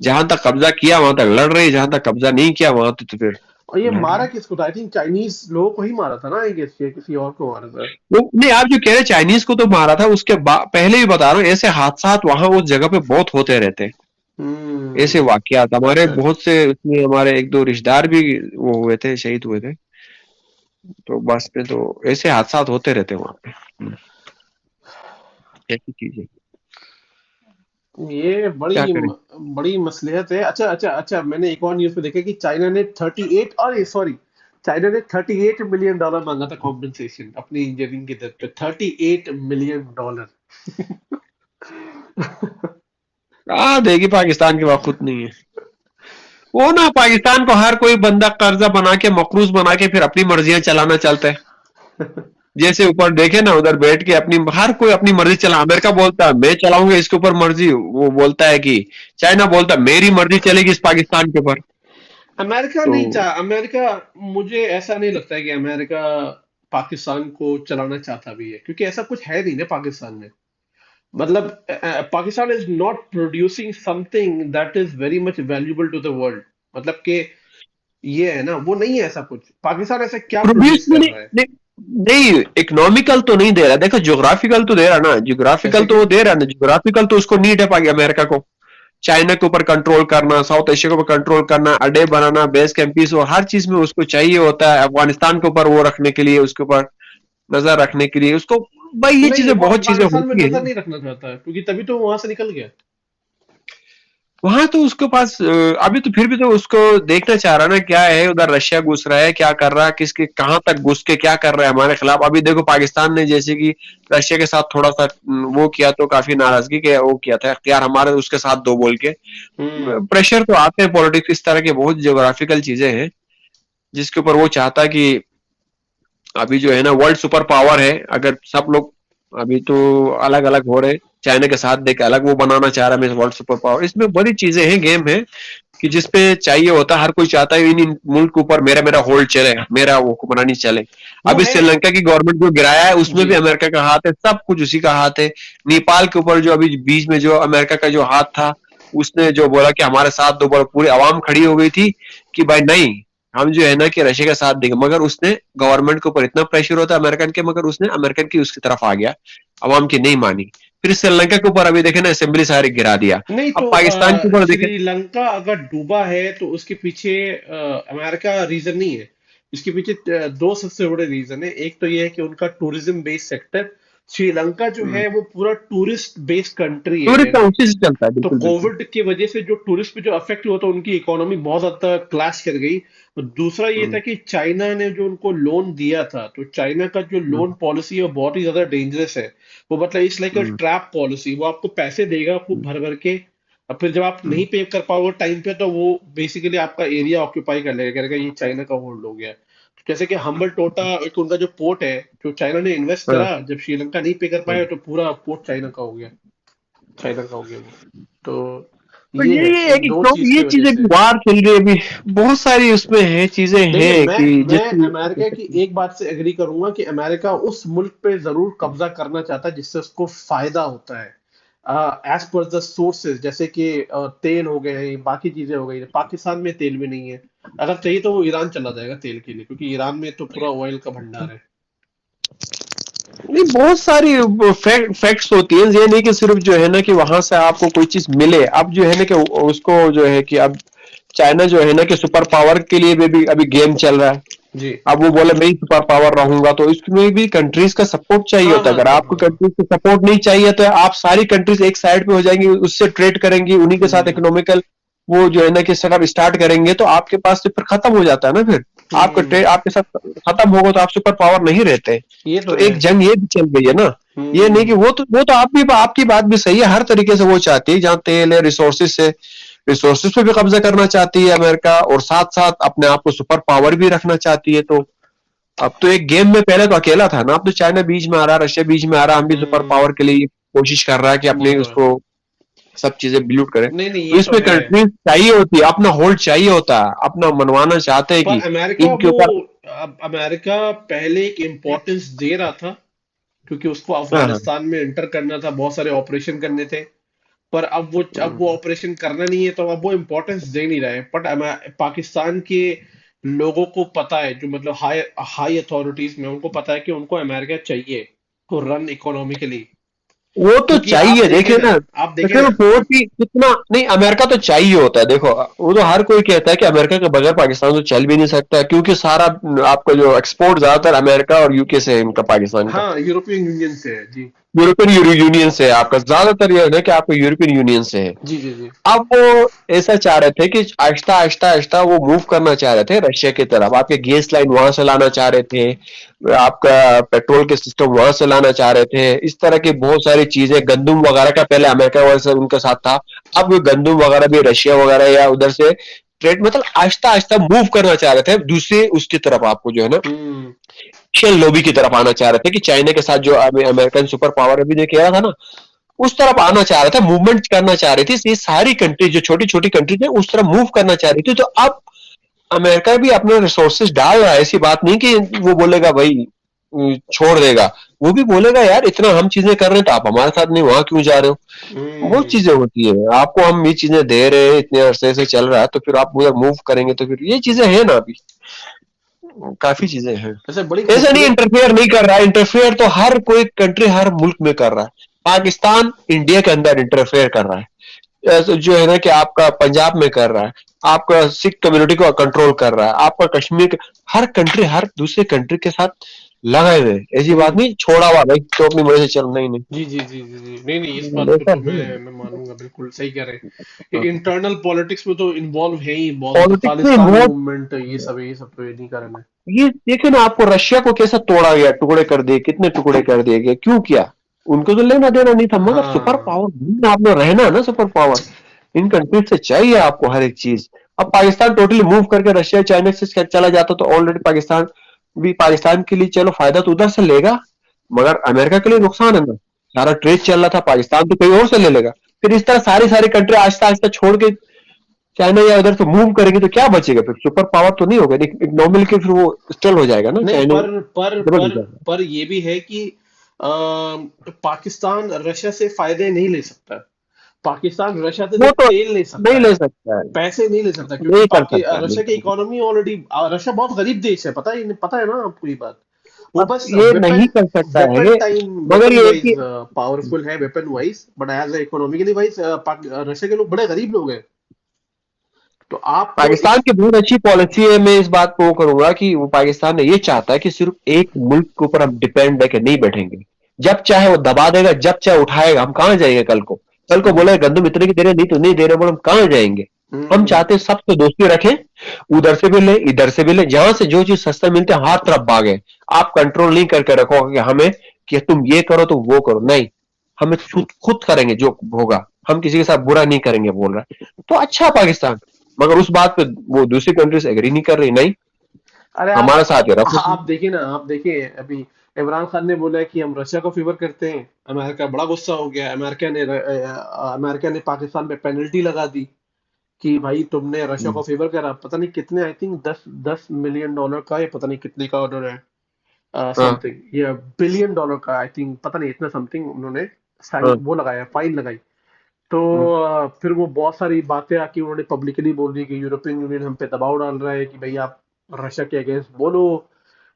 जहां तक कब्जा किया वहां तक लड़ रही है, जहां तक कब्जा नहीं किया वहां तो फिर और ये लड़ रही मारा है। किसको था? आई थिंक चाइनीज लोगों को ही मारा था ना, आई गेस, किसी और को मारा था। नहीं, आप जो कह रहे हैं चाइनीज को तो मारा था, उसके पहले भी बता रहा हूँ, ऐसे हादसा वहां उस जगह पे बहुत होते रहते हैं। ऐसे हम्म। वाकयात हमारे अच्छा अच्छा। बहुत से, उसमें हमारे एक दो रिश्तेदार भी वो हुए थे, शहीद हुए थे। तो बस पे तो ऐसे हादसा होते रहते हैं वहां पे। ऐसी चीजें ये क्या बड़ी करें। बड़ी मसलियत है। अच्छा अच्छा अच्छा, मैंने एक और न्यूज पे देखा कि चाइना ने 38, अरे सॉरी, चाइना ने $38 मिलियन मांगा था कॉम्पेंसेशन अपनी इंजीनियरिंग की डेथ पे। $38 मिलियन। देगी पाकिस्तान के वक्त नहीं है। वो ना पाकिस्तान को हर कोई बंदा कर्जा बना के, मकरूज बना के फिर अपनी मर्जियां चलाना चाहता है। जैसे ऊपर देखे ना, उधर बैठ के अपनी हर कोई अपनी मर्जी चला। अमेरिका बोलता है मैं चलाऊंगा इसके ऊपर मर्जी, वो बोलता है कि चाइना बोलता है मेरी मर्जी चलेगी इस पाकिस्तान के ऊपर। अमेरिका तो नहीं चाह अमेरिका, मुझे ऐसा नहीं लगता है कि अमेरिका पाकिस्तान को चलाना चाहता भी है, क्योंकि ऐसा कुछ है नहीं ना पाकिस्तान में। मतलब Pakistan is not producing something that is very much valuable to the world. मतलब कि ये है ना, वो नहीं है ऐसा कुछ। पाकिस्तान ऐसा क्या प्रोड्यूस प्रोड्यूस में कर नहीं, रहा है? नहीं इकोनॉमिकल तो नहीं दे रहा। देखो ज्योग्राफिकल तो दे रहा ना, जैसे ज्योग्राफिकल तो कि वो दे रहा ना, ज्योग्राफिकल तो उसको नीड है पाकि अमेरिका को। चाइना के ऊपर कंट्रोल करना, साउथ एशिया के ऊपर कंट्रोल करना, अड्डे बनाना, बेस कैंपीस, वो हर चीज में उसको चाहिए होता है। अफगानिस्तान के ऊपर वो रखने के लिए, उसके ऊपर नजर रखने के लिए उसको। भाई ये नहीं, चीजें, वो बहुत चीजें अफगानिस्तान में होती नजर है। नहीं रखना चाहता है, क्योंकि तभी तो वो वहां से निकल गया। वहां तो उसके पास अभी तो फिर भी तो उसको देखना चाह रहा है ना, क्या है उधर, रशिया घुस रहा है, क्या कर रहा है, किसके कहां तक घुस के क्या कर रहा है हमारे खिलाफ। अभी देखो पाकिस्तान ने जैसे कि रशिया के साथ थोड़ा सा वो किया, तो काफी नाराजगी के वो किया था अख्तियार हमारे उसके साथ दो बोल के। हम्म। प्रेशर तो आते हैं पॉलिटिक्स, इस तरह के बहुत ज्योग्राफिकल चीजें हैं जिसके ऊपर वो चाहता कि अभी जो है ना वर्ल्ड सुपर पावर है, अगर सब लोग अभी तो अलग अलग हो रहे, चाइना के साथ देख अलग वो बनाना चाह रहा है वर्ल्ड सुपर पावर। इसमें बड़ी चीजें हैं, गेम है कि जिसपे चाहिए होता है, हर कोई चाहता है इन मुल्क के ऊपर मेरा मेरा होल्ड चले, मेरा वो हुक्मरानी चले। वो अभी है। श्रीलंका की गवर्नमेंट जो गिराया है उसमें जी। भी अमेरिका का हाथ है, सब कुछ उसी का हाथ है। नेपाल के ऊपर जो अभी बीच में जो अमेरिका का जो हाथ था, उसने जो बोला कि हमारे साथ दो, पूरी आवाम खड़ी हो गई थी कि भाई नहीं, हम जो है ना कि रशिया का साथ देंगे, मगर उसने गवर्नमेंट के ऊपर इतना प्रेशर होता है अमेरिकन के, मगर उसने अमेरिकन की उसकी तरफ आ गया, आवाम की नहीं मानी। फिर श्रीलंका के ऊपर अभी देखे ना, असेंबली सारी गिरा दिया। नहीं अब तो पाकिस्तान के ऊपर देखे। श्रीलंका अगर डूबा है तो उसके पीछे अमेरिका रीजन नहीं है। इसके पीछे दो सबसे बड़े रीजन है। एक तो ये है कि उनका टूरिज्म बेस्ड सेक्टर, श्रीलंका जो है वो पूरा टूरिस्ट बेस्ड कंट्री है। टूरिस्ट का उसी से चलता है, तो बिल्कुल बिल्कुल। कोविड की वजह से जो टूरिस्ट पे जो अफेक्ट हुआ, तो उनकी इकोनॉमी बहुत ज्यादा क्लैश कर गई। और दूसरा ये था हम्म, कि चाइना ने जो उनको लोन दिया था, तो चाइना का जो लोन हम्म, पॉलिसी है वो बहुत ही ज्यादा डेंजरस है। वो मतलब it's like a hmm, trap policy. वो आपको पैसे देगा खूब भर भर के, और फिर जब आप नहीं हम्म, पे कर पाओगे टाइम पे, तो वो बेसिकली आपका एरिया ऑक्यूपाई कर लेगा, कहेगा ये चाइना का होल्ड हो गया। तो जैसे कि हम्बल टोटा, एक उनका जो पोर्ट है, जो चाइना ने इन्वेस्ट हाँ, करा, जब श्रीलंका नहीं पे कर पाया हाँ। तो पूरा पोर्ट चाइना का हो गया। चाइना का हो गया वो। तो तो ये है, ये है इन कि दो चीज की ये वजह चीजें भी से। वार चल रही है अभी, बहुत सारी उसमें है, चीजें देखिए, हैं कि मैं जैसे। अमेरिका की एक बात से एग्री करूंगा कि अमेरिका उस मुल्क पे जरूर कब्जा करना चाहता है जिससे उसको फायदा होता है, एज पर द सोर्सेज। जैसे कि तेल हो गए, बाकी चीजें हो गई। पाकिस्तान में तेल भी नहीं है। अगर चाहिए तो वो ईरान चला जाएगा तेल के लिए, क्योंकि ईरान में तो पूरा ऑयल का भंडार है। नहीं, बहुत सारी फैक्ट्स होती है, ये नहीं कि सिर्फ जो है ना कि वहां से आपको कोई चीज मिले। अब जो है ना कि उसको जो है कि अब चाइना जो है ना कि सुपर पावर के लिए भी अभी गेम चल रहा है। जी। अब वो बोले मैं ही सुपर पावर रहूंगा, तो इसमें भी कंट्रीज का सपोर्ट चाहिए हाँ होता है। हाँ अगर हाँ आपको हाँ। कंट्रीज का सपोर्ट नहीं चाहिए तो आप सारी कंट्रीज एक साइड पे हो जाएंगी, उससे ट्रेड करेंगी, उन्हीं के साथ हम्म इकोनॉमिकल वो जो है ना कि सेटअप स्टार्ट करेंगे, तो आपके पास तो फिर खत्म हो जाता है ना। फिर आपका ट्रेड हम्म। आपके साथ खत्म होगा तो आप सुपर पावर नहीं रहते। ये तो तो है। एक जंग ये भी चल गई है ना। ये नहीं कि हम्म। वो तो आपकी बात भी सही है, हर तरीके से वो चाहती है, जहां तेल है, रिसोर्सेस से, रिसोर्सेस पे भी कब्जा करना चाहती है अमेरिका, और साथ साथ अपने आप को सुपर पावर भी रखना चाहती है। तो अब तो एक गेम में पहले तो अकेला था ना, अब तो चाइना बीच में आ रहा, रशिया बीच में आ रहा, हम भी सुपर पावर हम्म। के लिए कोशिश कर रहा है कि ये अपने तो है। उसको सब चीजें बिल्यूट करें। नहीं नहीं, तो ये तो इसमें है। कंट्रीज चाहिए होती है, अपना होल्ड चाहिए होता है, अपना मनवाना चाहते हैं पर कि अमेरिका इनके वो, ऊपर। अब अमेरिका पहले एक इम्पोर्टेंस दे रहा था, क्योंकि उसको हाँ, हाँ। अफगानिस्तान में एंटर करना था, बहुत सारे ऑपरेशन करने थे। पर अब वो ऑपरेशन करना नहीं है, तो अब वो इम्पोर्टेंस दे नहीं रहा है। बट पाकिस्तान के लोगों को पता है, जो मतलब हाई हाई अथॉरिटीज में, उनको पता है कि उनको अमेरिका चाहिए को रन इकोनॉमिकली। वो तो क्योंकि आप चाहिए, देखें देखिए ना, ना। आप देखें देखिए ना। ना, फोर्स की कितना नहीं, अमेरिका तो चाहिए होता है। देखो, वो तो हर कोई कहता है कि अमेरिका के बगैर पाकिस्तान तो चल भी नहीं सकता, क्योंकि सारा आपका जो एक्सपोर्ट ज्यादातर अमेरिका और यूके से है इनका, पाकिस्तान का। हाँ, यूरोपियन यूनियन से है जी। यूरोपियन यूनियन से है आपका, ज्यादातर यह है कि आपको यूरोपियन यूनियन से है। जी जी जी। अब वो ऐसा चाह रहे थे कि आहिस्ता आहिस्ता आहिस्ता वो मूव करना चाह रहे थे रशिया की तरफ, आपके गैस लाइन वहां से लाना चाह रहे थे, आपका पेट्रोल के सिस्टम वहां से लाना चाह रहे थे, इस तरह की बहुत सारी चीजें, गंदुम वगैरह का पहले अमेरिका वगैरह से उनके साथ था। अब गंदुम वगैरह भी रशिया वगैरह या उधर से ट्रेड, मतलब आहिस्ता आहिस्ता मूव करना चाह रहे थे दूसरे उसकी तरफ, आपको जो है ना हम्म। एशियन लॉबी की तरफ आना चाह रहे थे कि चाइना के साथ जो अमेरिकन सुपर पावर अभी जो कह रहा था ना, उस तरफ आना चाह रहे थे, मूवमेंट करना चाह रही थी। ये सारी कंट्री जो छोटी छोटी कंट्री थे उस तरफ मूव करना चाह रही थी। तो अब अमेरिका भी अपने रिसोर्सेज डाल रहा है, ऐसी बात नहीं कि वो बोलेगा भाई छोड़ देगा। वो भी बोलेगा यार इतना हम चीजें कर रहे हैं तो आप हमारे साथ नहीं, वहां क्यों जा रहे हो। बहुत हम्म। चीजें होती है, आपको हम ये चीजें दे रहे हैं, इतने अरसे से चल रहा है, तो फिर आप उधर मूव करेंगे तो फिर ये चीजें है ना अभी, काफी चीजें हैं। वैसे बड़ी ऐसा नहीं खूबसूरत। इंटरफेयर नहीं कर रहा है, इंटरफेयर तो हर कोई कंट्री हर मुल्क में कर रहा है। पाकिस्तान इंडिया के अंदर इंटरफेयर कर रहा है, जो है ना कि आपका पंजाब में कर रहा है, आपका सिख कम्युनिटी को कंट्रोल कर रहा है, आपका कश्मीर, हर कंट्री हर दूसरे कंट्री के साथ लगाए हुए हैं। ऐसी बात हम्म। नहीं छोड़ा हुआ भाई तो अपनी मर्जी से चल, नहीं नहीं। जी जी जी जी जी। नहीं नहीं, इस बात को ऐसा तो है। मैं मानूंगा, बिल्कुल सही कह रहे हैं कि इंटरनल पॉलिटिक्स में तो इन्वॉल्व है ही बहुत ज्यादा। पॉलिटिक्स में खालिस्तानी बहुत, मूवमेंट, ये सब तो इन्हीं कारण है। ये देखे ना, आपको रशिया को कैसा तोड़ा गया, टुकड़े कर दिए, कितने टुकड़े कर दिए गए, क्यों किया? उनको तो लेना देना नहीं था, मगर सुपर हाँ। पावर आपने रहना है ना, सुपर पावर इन कंट्रीज से चाहिए आपको हर एक चीज। अब पाकिस्तान टोटली मूव करके रशिया चाइना से चला जाता तो ऑलरेडी पाकिस्तान भी, पाकिस्तान के लिए चलो फायदा तो उधर से लेगा, मगर अमेरिका के लिए नुकसान है ना, सारा ट्रेड चल रहा था, पाकिस्तान तो कहीं और से ले लेगा। फिर इस तरह सारी सारी कंट्री आहिस्ता आहिस्ता छोड़ के चाइना या उधर से मूव करेगी तो क्या बचेगा? फिर सुपर पावर तो नहीं होगा, इकोनॉमिक के फिर वो स्टल हो जाएगा ना, नहीं, चाइना डबल हो जाएगा। पर ये भी है कि पाकिस्तान रशिया से फायदे नहीं ले सकता। पाकिस्तान रशिया से वो सिर्फ तो तेल ले नहीं सकता है, ले सकता है, पैसे नहीं ले सकता, क्योंकि नहीं कर सकता है, नहीं रशिया की कर सकता। इकोनॉमी ऑलरेडी, रशिया बहुत गरीब देश है, पता है ना आपको ये बात। वो अब बस ये नहीं वेपन कर सकता है वेपन ये, टाइम मगर वेपन ये है वाइज कि पावरफुल है, weapon wise, but as economically wise Russia के लोग बड़े गरीब लोग हैं। तो आपको पाकिस्तान इस की बहुत अच्छी पॉलिसी है। मैं इस बात को वो करूंगा कि वो पाकिस्तान ने ये चाहता है कि सिर्फ एक मुल्क के ऊपर हम डिपेंड है कि नहीं बैठेंगे। जब चाहे वो दबा देगा, जब चाहे उठाएगा। हम कहां जाएंगे कल को? कल को बोले गंदम इतने की दे रहे, नहीं तो नहीं दे रहे, बोले हम कहां जाएंगे? हम हम्म चाहते हैं सबसे दोस्ती रखें, उधर से भी ले, इधर से भी ले, जहां से जो चीज सस्ता मिलते हैं हर तरफ भागे। आप कंट्रोल नहीं करके रखोगे कि हमें, कि तुम ये करो तो वो करो, नहीं, हमें खुद खुद करेंगे जो होगा, हम किसी के साथ बुरा नहीं करेंगे, बोल रहा है तो अच्छा पाकिस्तान। मगर उस बात पे वो दूसरी कंट्रीज एग्री नहीं कर रही, नहीं अरे हमारे साथ ये रखो तुम। आप देखिए ना, आप देखिए अभी इमरान खान ने बोला है कि हम रशिया को फेवर करते हैं। अमेरिका बड़ा गुस्सा हो गया, अमेरिका ने पाकिस्तान पे पेनल्टी लगा दी कि भाई तुमने रशिया को फेवर करा। पता नहीं कितने, आई थिंक 10 10 मिलियन डॉलर का, या पता नहीं कितने का ऑर्डर है, हाँ समथिंग, या बिलियन डॉलर का, आई थिंक, पता नहीं इतना समथिंग उन्होंने साइन हाँ वो लगाया, फाइन लगाई। तो फिर वो बहुत सारी बातें आके उन्होंने पब्लिकली बोल दी कि यूरोपियन यूनियन हम पे दबाव डाल रहा है कि भाई आप रशिया के अगेंस्ट बोलो।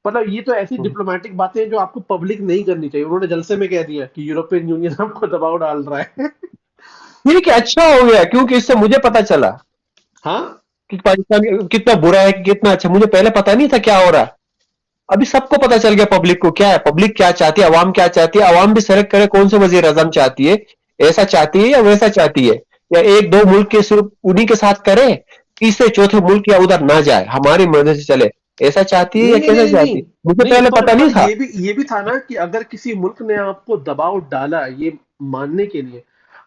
मतलब ये तो ऐसी डिप्लोमेटिक बातें हैं जो आपको पब्लिक नहीं करनी चाहिए। उन्होंने जलसे में कह दिया कि यूरोपियन यूनियन आपको दबाव डाल रहा है। ठीक है, अच्छा हो गया, क्योंकि इससे मुझे पता चला हाँ, कि पाकिस्तान कितना बुरा है कि कितना अच्छा। मुझे पहले पता नहीं था क्या हो रहा है, अभी सबको पता चल गया। पब्लिक को क्या है, पब्लिक क्या चाहती है, अवाम क्या चाहती है, अवाम भी सेलेक्ट करे कौन से वजीर आजम चाहती है, ऐसा चाहती है या वैसा चाहती है, या एक दो मुल्क के सिर्फ उन्हीं के साथ करे, तीसरे चौथे मुल्क या उधर ना जाए, हमारी मर्जी से चले, ऐसा चाहती है नहीं या नहीं कैसा नहीं नहीं चाहती है? मुझे नहीं, पहले पता पर नहीं था। ये भी था ना कि अगर किसी मुल्क ने आपको दबाव डाला ये मानने के लिए,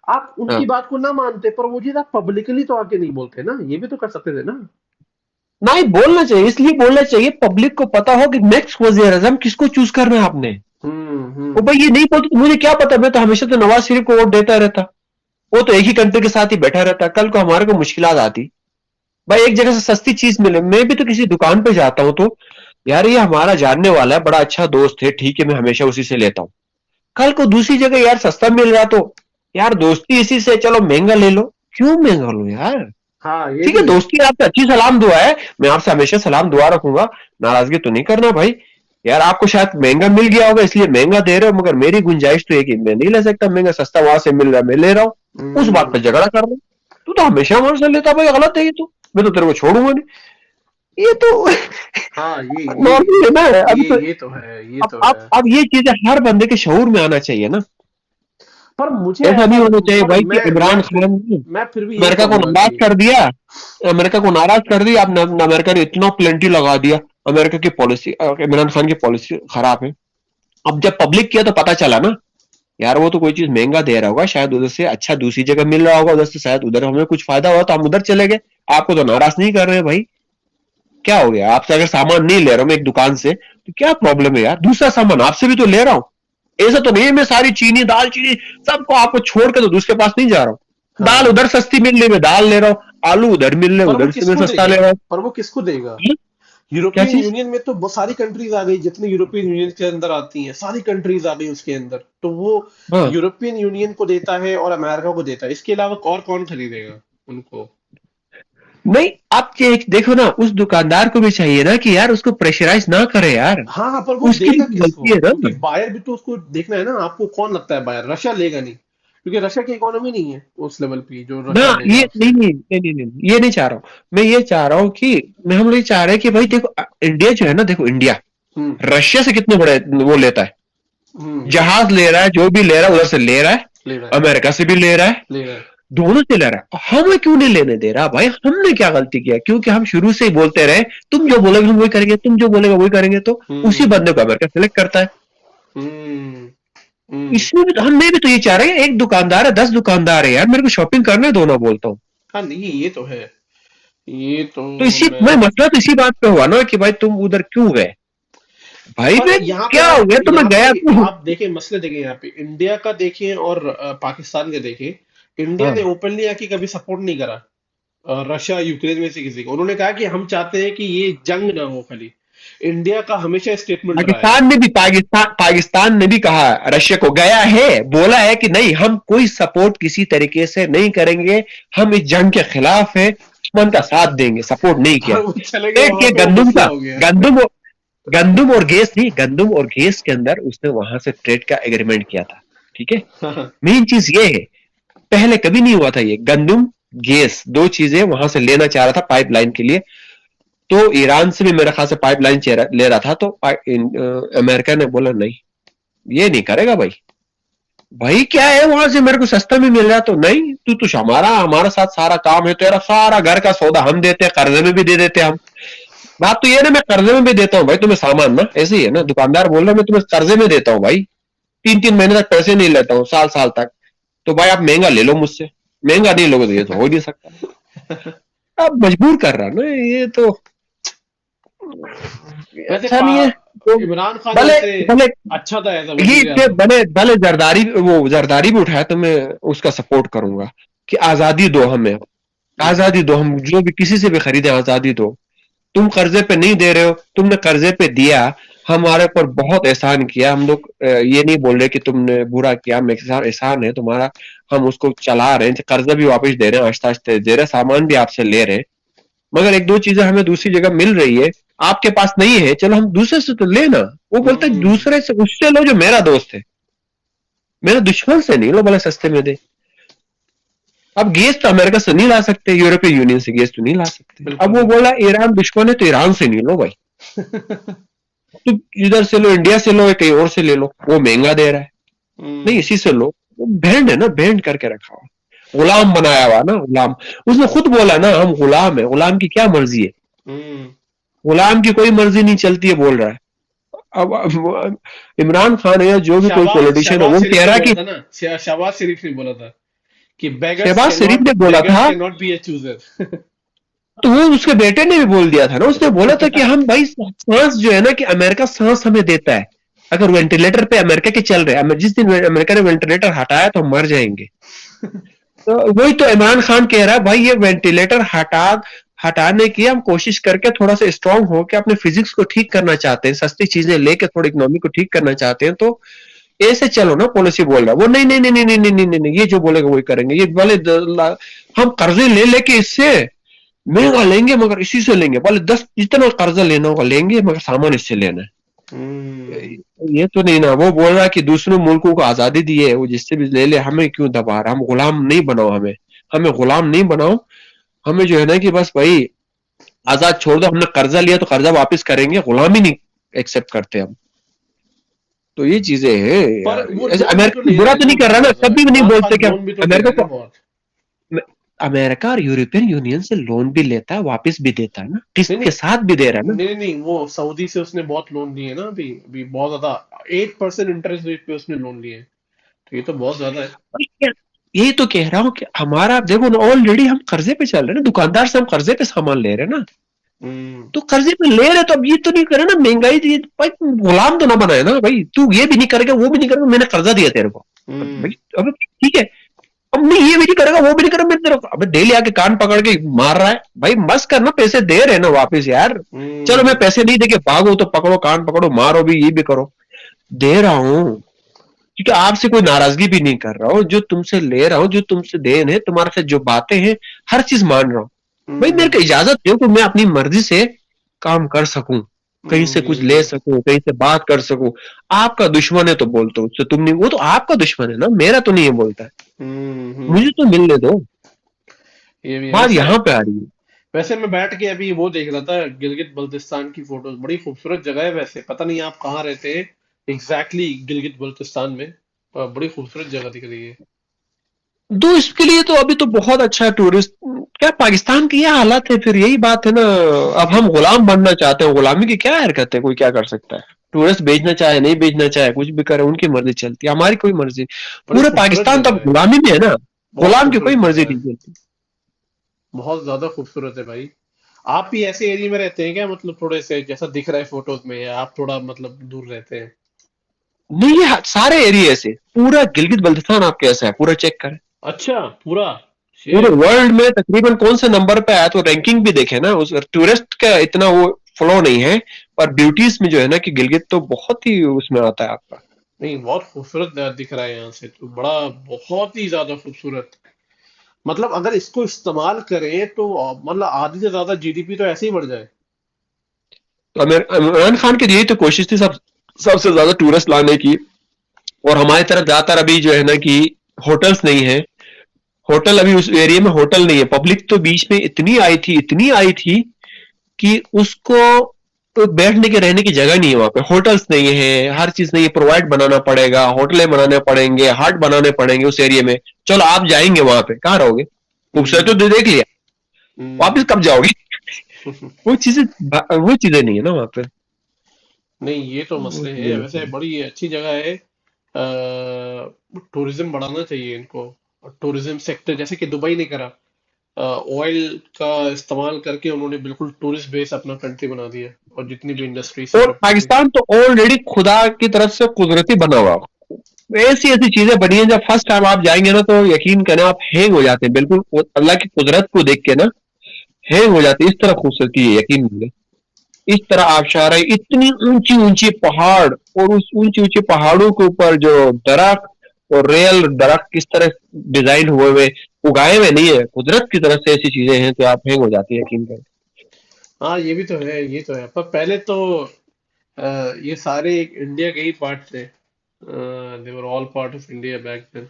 आप उनकी हाँ। बात को ना मानते, पर वो चीज आप पब्लिकली तो आके नहीं बोलते ना, ये भी तो कर सकते थे ना। नहीं बोलना चाहिए, इसलिए बोलना चाहिए पब्लिक को पता हो कि नेक्स्ट वजीर आजम किसको चूज करना है आपने। वो हम्म। भाई ये नहीं बोलते तो मुझे क्या पता, मैं तो हमेशा तो नवाज शरीफ को वोट देता रहता। वो तो एक ही कंट्री के साथ ही बैठा रहता, कल को हमारे को मुश्किलात आती, भाई एक जगह से सस्ती चीज मिले, मैं भी तो किसी दुकान पे जाता हूँ तो यार ये हमारा जानने वाला है, बड़ा अच्छा दोस्त है, ठीक है, मैं हमेशा उसी से लेता हूँ। कल को दूसरी जगह यार सस्ता मिल रहा तो यार दोस्ती इसी से, चलो महंगा ले लो, क्यों महंगा लो यार? हाँ, ये ठीक है, भी है। दोस्ती आपसे अच्छी सलाम दुआ है, मैं आपसे हमेशा सलाम दुआ रखूंगा, नाराजगी तो नहीं करना भाई। यार आपको शायद महंगा मिल गया होगा इसलिए महंगा दे रहे हो, मगर मेरी गुंजाइश तो है कि मैं नहीं ले सकता महंगा, सस्ता वहां से मिल रहा है मैं ले रहा हूँ, उस बात पर हम्म। झगड़ा कर रहा हूँ। तू तो हमेशा हमारे से लेता भाई, गलत है ये तो, मैं तो तेरे को छोड़ूंगा नहीं, ये तो हाँ, नॉर्मल है ना अभी तो। ये तो है, ये अब तो अब है। अब ये चीजें हर बंदे के शऊर में आना चाहिए ना। पर मुझे ऐसा नहीं ऐसा, होना चाहिए पर भाई कि इमरान खान ने मैं फिर भी यही अमेरिका को कहूंगा नाराज कि कर दिया, अमेरिका को नाराज कर दिया, अब अमेरिका ने इतना प्लेंटी लगा दिया, अमेरिका की पॉलिसी, इमरान खान की पॉलिसी खराब है। अब जब पब्लिक किया तो पता चला ना, यार वो तो कोई चीज महंगा दे रहा होगा, शायद उधर से अच्छा दूसरी जगह मिल रहा होगा, उधर से शायद उधर हमें कुछ फायदा हुआ तो हम उधर चले गए। आपको तो नाराज नहीं कर रहे भाई, क्या हो गया? आपसे अगर सामान नहीं ले रहा हूं मैं एक दुकान से तो क्या प्रॉब्लम है यार? दूसरा सामान आपसे भी तो ले रहा हूं, ऐसा तो नहीं है मैं सारी चीनी दाल चीनी सबको आपको छोड़ के तो दूसरे के पास नहीं जा रहा हूं। दाल हाँ, उधर सस्ती मिल रही मैं दाल ले रहा हूं, आलू उधर मिल रहे पर वो उधर से मैं किसको सस्ता देगा? ले रहा हूँ। पर वो किसको देगा? क्या यूरोपियन चीज? यूनियन में तो बहुत सारी कंट्रीज आ गई, जितनी यूरोपियन यूनियन के अंदर आती हैं सारी कंट्रीज आ गई उसके अंदर, तो वो हाँ। यूरोपियन यूनियन को देता है और अमेरिका को देता है, इसके अलावा और कौन खरीदेगा उनको? नहीं, आप देखो ना, उस दुकानदार को भी चाहिए ना कि यार उसको प्रेशराइज ना करे यार, हाँ हाँ, पर वो उसकी देगा भी किसको? गलती है क्योंकि ना। बायर भी तो उसको देखना है ना। आपको कौन लगता है बायर? रशिया लेगा नहीं, क्योंकि रशिया की इकोनॉमी नहीं है उस लेवल की जो ना रशिया लेगा ये नहीं आपसे। नहीं नहीं नहीं नहीं, ये नहीं चाह रहा हूँ मैं, ये चाह रहा हूँ कि हम लोग ये चाह रहे हैं कि भाई देखो इंडिया जो है ना, देखो इंडिया हम्म रशिया से कितने बड़े वो लेता है, हम्म। जहाज ले रहा है, जो भी ले रहा है उधर से ले रहा है, ले रहा है, अमेरिका से भी ले रहा है, ले रहा है। दोनों से ले रहा है। हमें क्यों नहीं लेने दे रहा भाई? हमने क्या गलती किया? क्योंकि हम शुरू से ही बोलते रहे तुम जो बोलोगे हम वही करेंगे, तुम जो बोलेगा वही करेंगे, तो उसी हम्म बंदे को अमेरिका सेलेक्ट करता है। हम्म हम्म। इसमें भी हमने भी तो ये चाह रहे हैं, एक दुकानदार है 10 दुकानदार है यार, मेरे को शॉपिंग करने दो ना, बोलता हूँ। हाँ, नहीं, ये तो है, ये तो तो इसी मैं मैं मसला तो इसी बात पे हुआ ना कि भाई तुम उधर क्यों गए? भाई पर मैं यहाँ पे क्या हो गया, तो मैं यहाँ पे गया तो। आप देखें, मसले देखें, यहाँ पे इंडिया का देखें और पाकिस्तान का देखें। इंडिया ने हाँ ओपनली आके कभी सपोर्ट नहीं करा रशिया यूक्रेन में से किसी को। उन्होंने कहा कि हम चाहते हैं कि ये जंग ना हो खाली। इंडिया का हमेशा स्टेटमेंट रहा है। पाकिस्तान ने भी कहा, रशिया को गया है, बोला है कि नहीं हम कोई सपोर्ट किसी तरीके से नहीं करेंगे, हम इस जंग के खिलाफ है, दुश्मन का साथ देंगे, सपोर्ट नहीं किया। और वो चले गए एक वहां ये पे, वो गंदुम मसला का, हो गया। गंदुम गंदुम और गैस नहीं, गंदुम और गैस के अंदर उसने वहां से ट्रेड का एग्रीमेंट किया था, ठीक है। हाँ, मेन चीज ये है, पहले कभी नहीं हुआ था ये गंदुम गैस, दो चीजें वहां से लेना चाह रहा था पाइपलाइन के लिए। तो ईरान से भी मेरे ख्याल से पाइपलाइन ले रहा था, तो अमेरिका ने बोला नहीं, ये नहीं करेगा भाई। भाई क्या है, वहां से मेरे को सस्ता में मिल रहा, तो नहीं, तू तो हमारा हमारे साथ सारा काम है, तेरा सारा घर का सौदा हम देते हैं, कर्जे में भी दे देते हैं हम। बात तो ये ना, मैं कर्जे में भी देता हूँ भाई तुम्हें सामान ना, ऐसे ही है ना, दुकानदार बोल रहा है मैं तुम्हें कर्जे में देता हूँ भाई, 3-3 महीने तक पैसे नहीं लेता हूँ, साल साल तक। तो भाई आप महंगा ले लो मुझसे, महंगा नहीं लोगे तो ये तो हो ही नहीं सकता। अब मजबूर कर रहा ना ये तो, वैसे अच्छा नहीं है तो। इमरान खान भले वैसे भले अच्छा था एज अ ये वजीर इतने आजम। भले भले जरदारी, वो जरदारी भी उठाया तो मैं उसका सपोर्ट करूंगा कि आजादी दो हमें, आजादी दो, हम जो भी किसी से भी खरीदे आजादी दो। तुम कर्जे पे नहीं दे रहे हो, तुमने कर्जे पे दिया, हमारे ऊपर बहुत एहसान किया, हम लोग ये नहीं बोल रहे कि तुमने बुरा किया, मेरे साथ एहसान है तुम्हारा, हम उसको चला रहे हैं, कर्जा भी वापस दे रहे हैं, आहिस्ता आहिस्ता दे रहे हैं, सामान भी आपसे ले रहे हैं, मगर एक दो चीजें हमें दूसरी जगह मिल रही है, आपके पास नहीं है, चलो हम दूसरे से तो लेना। वो बोलते हैं हम्म। दूसरे से उससे लो जो मेरा दोस्त है, मेरे दुश्मन से नहीं लो भले सस्ते में दे। अब गैस तो अमेरिका से नहीं ला सकते, यूरोपीय यूनियन से गैस तो नहीं ला सकते, बिल्कुल अब वो बिल्कुल। बोला ईरान दुश्मन है तो ईरान से नहीं लो भाई, तो इधर से लो, इंडिया से लो या कहीं और से ले लो, वो महंगा दे रहा है, नहीं हम्म। इसी से लो। वो बैंड है ना, बैंड करके रखा हुआ, गुलाम बनाया हुआ ना, गुलाम। उसने खुद बोला ना हम गुलाम है, गुलाम की क्या मर्जी है, हम्म। गुलाम की कोई मर्जी नहीं चलती है बोल रहा है। अब इमरान खान है या जो भी कोई शहबाज पॉलिटिशियन है शहबाज वो शरीफ कह ने रहा है बोला कि, था ना, शहबाज शरीफ ने बोला था कि शहबाज शरीफ ने बोला बेगर्स था, can not be A chooser. तो वो उसके बेटे ने भी बोल दिया था ना, उसने बोला था कि हम भाई सांस जो है ना, कि अमेरिका सांस हमें देता है, अगर वेंटिलेटर पे अमेरिका के चल रहे हैं, जिस दिन अमेरिका ने वेंटिलेटर हटाया तो हम मर जाएंगे। तो वही तो इमरान खान कह रहा है भाई, ये वेंटिलेटर हटाने की हम कोशिश करके थोड़ा सा स्ट्रांग हो के अपने फिजिक्स को ठीक करना चाहते हैं, सस्ती चीजें लेके थोड़ी इकोनॉमी को ठीक करना चाहते हैं, तो ऐसे चलो ना, पॉलिसी बोल रहा है वो, नहीं नहीं नहीं नहीं नहीं नहीं नहीं नहीं नहीं, ये जो बोलेगा वही करेंगे, ये भले हम कर्जे ले लेके इससे महंगा लेंगे, मगर इसी से लेंगे, भले 10 जितना कर्जा लेना होगा लेंगे, मगर सामान इससे लेना है। हम्म। ये तो नहीं ना, वो बोल रहा है कि दूसरे मुल्कों को आजादी दी है, वो जिससे भी ले ले, हमें क्यों दबा रहा, हम गुलाम नहीं बनाओ, हमें हमें गुलाम नहीं बनाओ, हमें जो है ना कि बस भाई आजाद छोड़ दो, हमने कर्जा लिया तो कर्जा वापस करेंगे, गुलामी नहीं एक्सेप्ट करते हम। तो ये चीजें हैं पर यार, वो ऐसे लोन भी तो अमेरिका ले रहा बुरा है तो जो नहीं कर रहा ना, बोल रहा है, कभी भी नहीं इमरान बोलते खान क्या लोन भी तो ले रहा अमेरिका है ना को। बहुत। अमेरिका और यूरोपियन यूनियन से लोन भी लेता है, वापस भी देता है ना, नहीं किस्त के नहीं साथ भी दे रहा है ना। नहीं नहीं, वो सऊदी से उसने बहुत लोन लिए ना, अभी अभी बहुत ज्यादा 8% इंटरेस्ट रेट पे उसने लोन लिए हैं। तो ये तो बहुत ज्यादा है। और यही तो कह रहा हूँ कि हमारा देखो ना, ऑलरेडी हम कर्जे पे चल रहे हैं ना, दुकानदार से हम कर्जे पे सामान ले रहे हैं ना, हम्म। तो कर्जे पे ले रहे, तो अब ये तो नहीं करे ना, महंगाई दी भाई, गुलाम तो ना बनाए ना भाई, तू ये भी नहीं करेगा वो भी नहीं करेगा, मैंने कर्जा दिया तेरे को, हम्म। भाई अब ठीक है, अब नहीं ये भी नहीं करेगा वो भी नहीं करेगा, मैं तेरे को, अबे डेली आके कान पकड़ के मार रहा है भाई, मस्त करना, पैसे दे रहे ना वापिस यार। चलो मैं हम्म। पैसे नहीं देके भागो तो पकड़ो, कान पकड़ो, मारो भी, ये भी करो, दे रहा हूँ, क्योंकि आपसे कोई नाराजगी भी नहीं कर रहा हूँ, जो तुमसे ले रहा हूँ, जो तुमसे देन है, तुम्हारे से जो बातें हैं, हर चीज मान रहा हूँ, भाई मेरे को हम्म। इजाजत दो कि मैं अपनी मर्जी से काम कर सकूं, कहीं से कुछ ले हम्म। सकूं, कहीं से बात कर सकूं। आपका दुश्मन है तो बोलते हो उससे, तुम नहीं, वो तो आपका दुश्मन है ना, मेरा तो नहीं है बोलता है, मुझे हम्म। तो मिलने दो। ये भी है बात वैसे। यहाँ पे आ रही है। वैसे मैं बैठ के अभी वो देख रहा था गिलगित बल्तिस्तान की फोटोज, बड़ी खूबसूरत जगह है वैसे। पता नहीं आप कहाँ रहते हैं एग्जैक्टली गिलगित बल्तिस्तान में, पर बड़ी खूबसूरत जगह दिख रही है। तो इसके लिए तो अभी तो बहुत अच्छा है टूरिस्ट, क्या पाकिस्तान की ये हालत है, फिर यही बात है ना, अब हम गुलाम बनना चाहते हैं, गुलामी की क्या हरकत है, कोई क्या कर सकता है, टूरिस्ट भेजना चाहे नहीं भेजना चाहे कुछ भी करे, उनकी मर्जी चलती है, हमारी कोई मर्जी। बड़ी पूरे खूबसूरत पाकिस्तान तो अब जगह है। गुलामी में है ना, बहुत गुलाम की कोई खूबसूरत मर्जी जगह नहीं है। चलती। बहुत ज्यादा खूबसूरत है भाई। आप भी ऐसे एरिया में रहते हैं क्या, मतलब थोड़े से जैसा दिख रहा है फोटोज में, या आप थोड़ा मतलब दूर रहते हैं? नहीं, ये सारे एरिया से पूरा गिलगित बल्तिस्तान आप कैसा है पूरा चेक करें। अच्छा, पूरा पूरे शेट। वर्ल्ड में तकरीबन कौन से नंबर पे आया, तो रैंकिंग भी देखे ना, उस टूरिस्ट का इतना वो फ्लो नहीं है, पर ब्यूटीज में जो है ना कि गिलगित तो बहुत ही उसमें आता है आपका। नहीं, बहुत खूबसूरत दिख रहा है यहाँ से तो, बड़ा बहुत ही ज्यादा खूबसूरत। मतलब अगर इसको इस्तेमाल करें तो मतलब आधी से ज्यादा जीडीपी तो ऐसे ही बढ़ जाए। तो इमरान खान की यही तो कोशिश थी, सबसे ज्यादा टूरिस्ट लाने की। और हमारी तरफ ज्यादातर अभी जो है ना कि होटल्स नहीं है। होटल अभी उस एरिया में होटल नहीं है। पब्लिक तो बीच में इतनी आई थी कि उसको तो बैठने के रहने की जगह नहीं है, वहां पे होटल्स नहीं है, हर चीज नहीं है, प्रोवाइड बनाना पड़ेगा, होटलें बनाने पड़ेंगे, हाट बनाने पड़ेंगे उस एरिया में। चलो आप जाएंगे वहां पे, कहाँ रहोगे? खूबसूरत हम्म। तो देख लिया, वापिस हम्म। कब जाओगे? वो चीजें वो चीजें नहीं है ना वहां पे। नहीं, ये तो वो मसले चीजें हैं, वैसे नहीं बड़ी अच्छी जगह है। टूरिज्म बढ़ाना चाहिए इनको। टूरिज्म सेक्टर जैसे कि दुबई ने करा, ऑयल का इस्तेमाल करके उन्होंने बिल्कुल टूरिस्ट बेस अपना कंट्री बना दिया, और जितनी भी इंडस्ट्री है। और सेटअप की थी। पाकिस्तान तो ऑलरेडी खुदा की तरफ से कुदरती बना हुआ, ऐसी ऐसी चीजें बनी हैं, जब फर्स्ट टाइम आप जाएंगे ना तो यकीन करें आप हैंग हो जाते हैं बिल्कुल, वो अल्लाह की कुदरत को देख के ना हैंग हो जाते हैं। इस तरह खूबसूरती है, यकीन नहीं। इस तरह आबशार है, इतनी ऊंची ऊंची पहाड़, और उस ऊंची ऊंची पहाड़ों के ऊपर जो दरख्त, और रियल दरख्त किस तरह डिजाइन हुए उगाए हुए नहीं है, कुदरत की तरफ से ऐसी चीजें हैं तो आप हैंग हो जाती है, यकीन करें। हाँ, ये भी तो है, ये तो है, पर पहले तो ये सारे एक इंडिया के ही पार्ट थे। They were all part of India back then.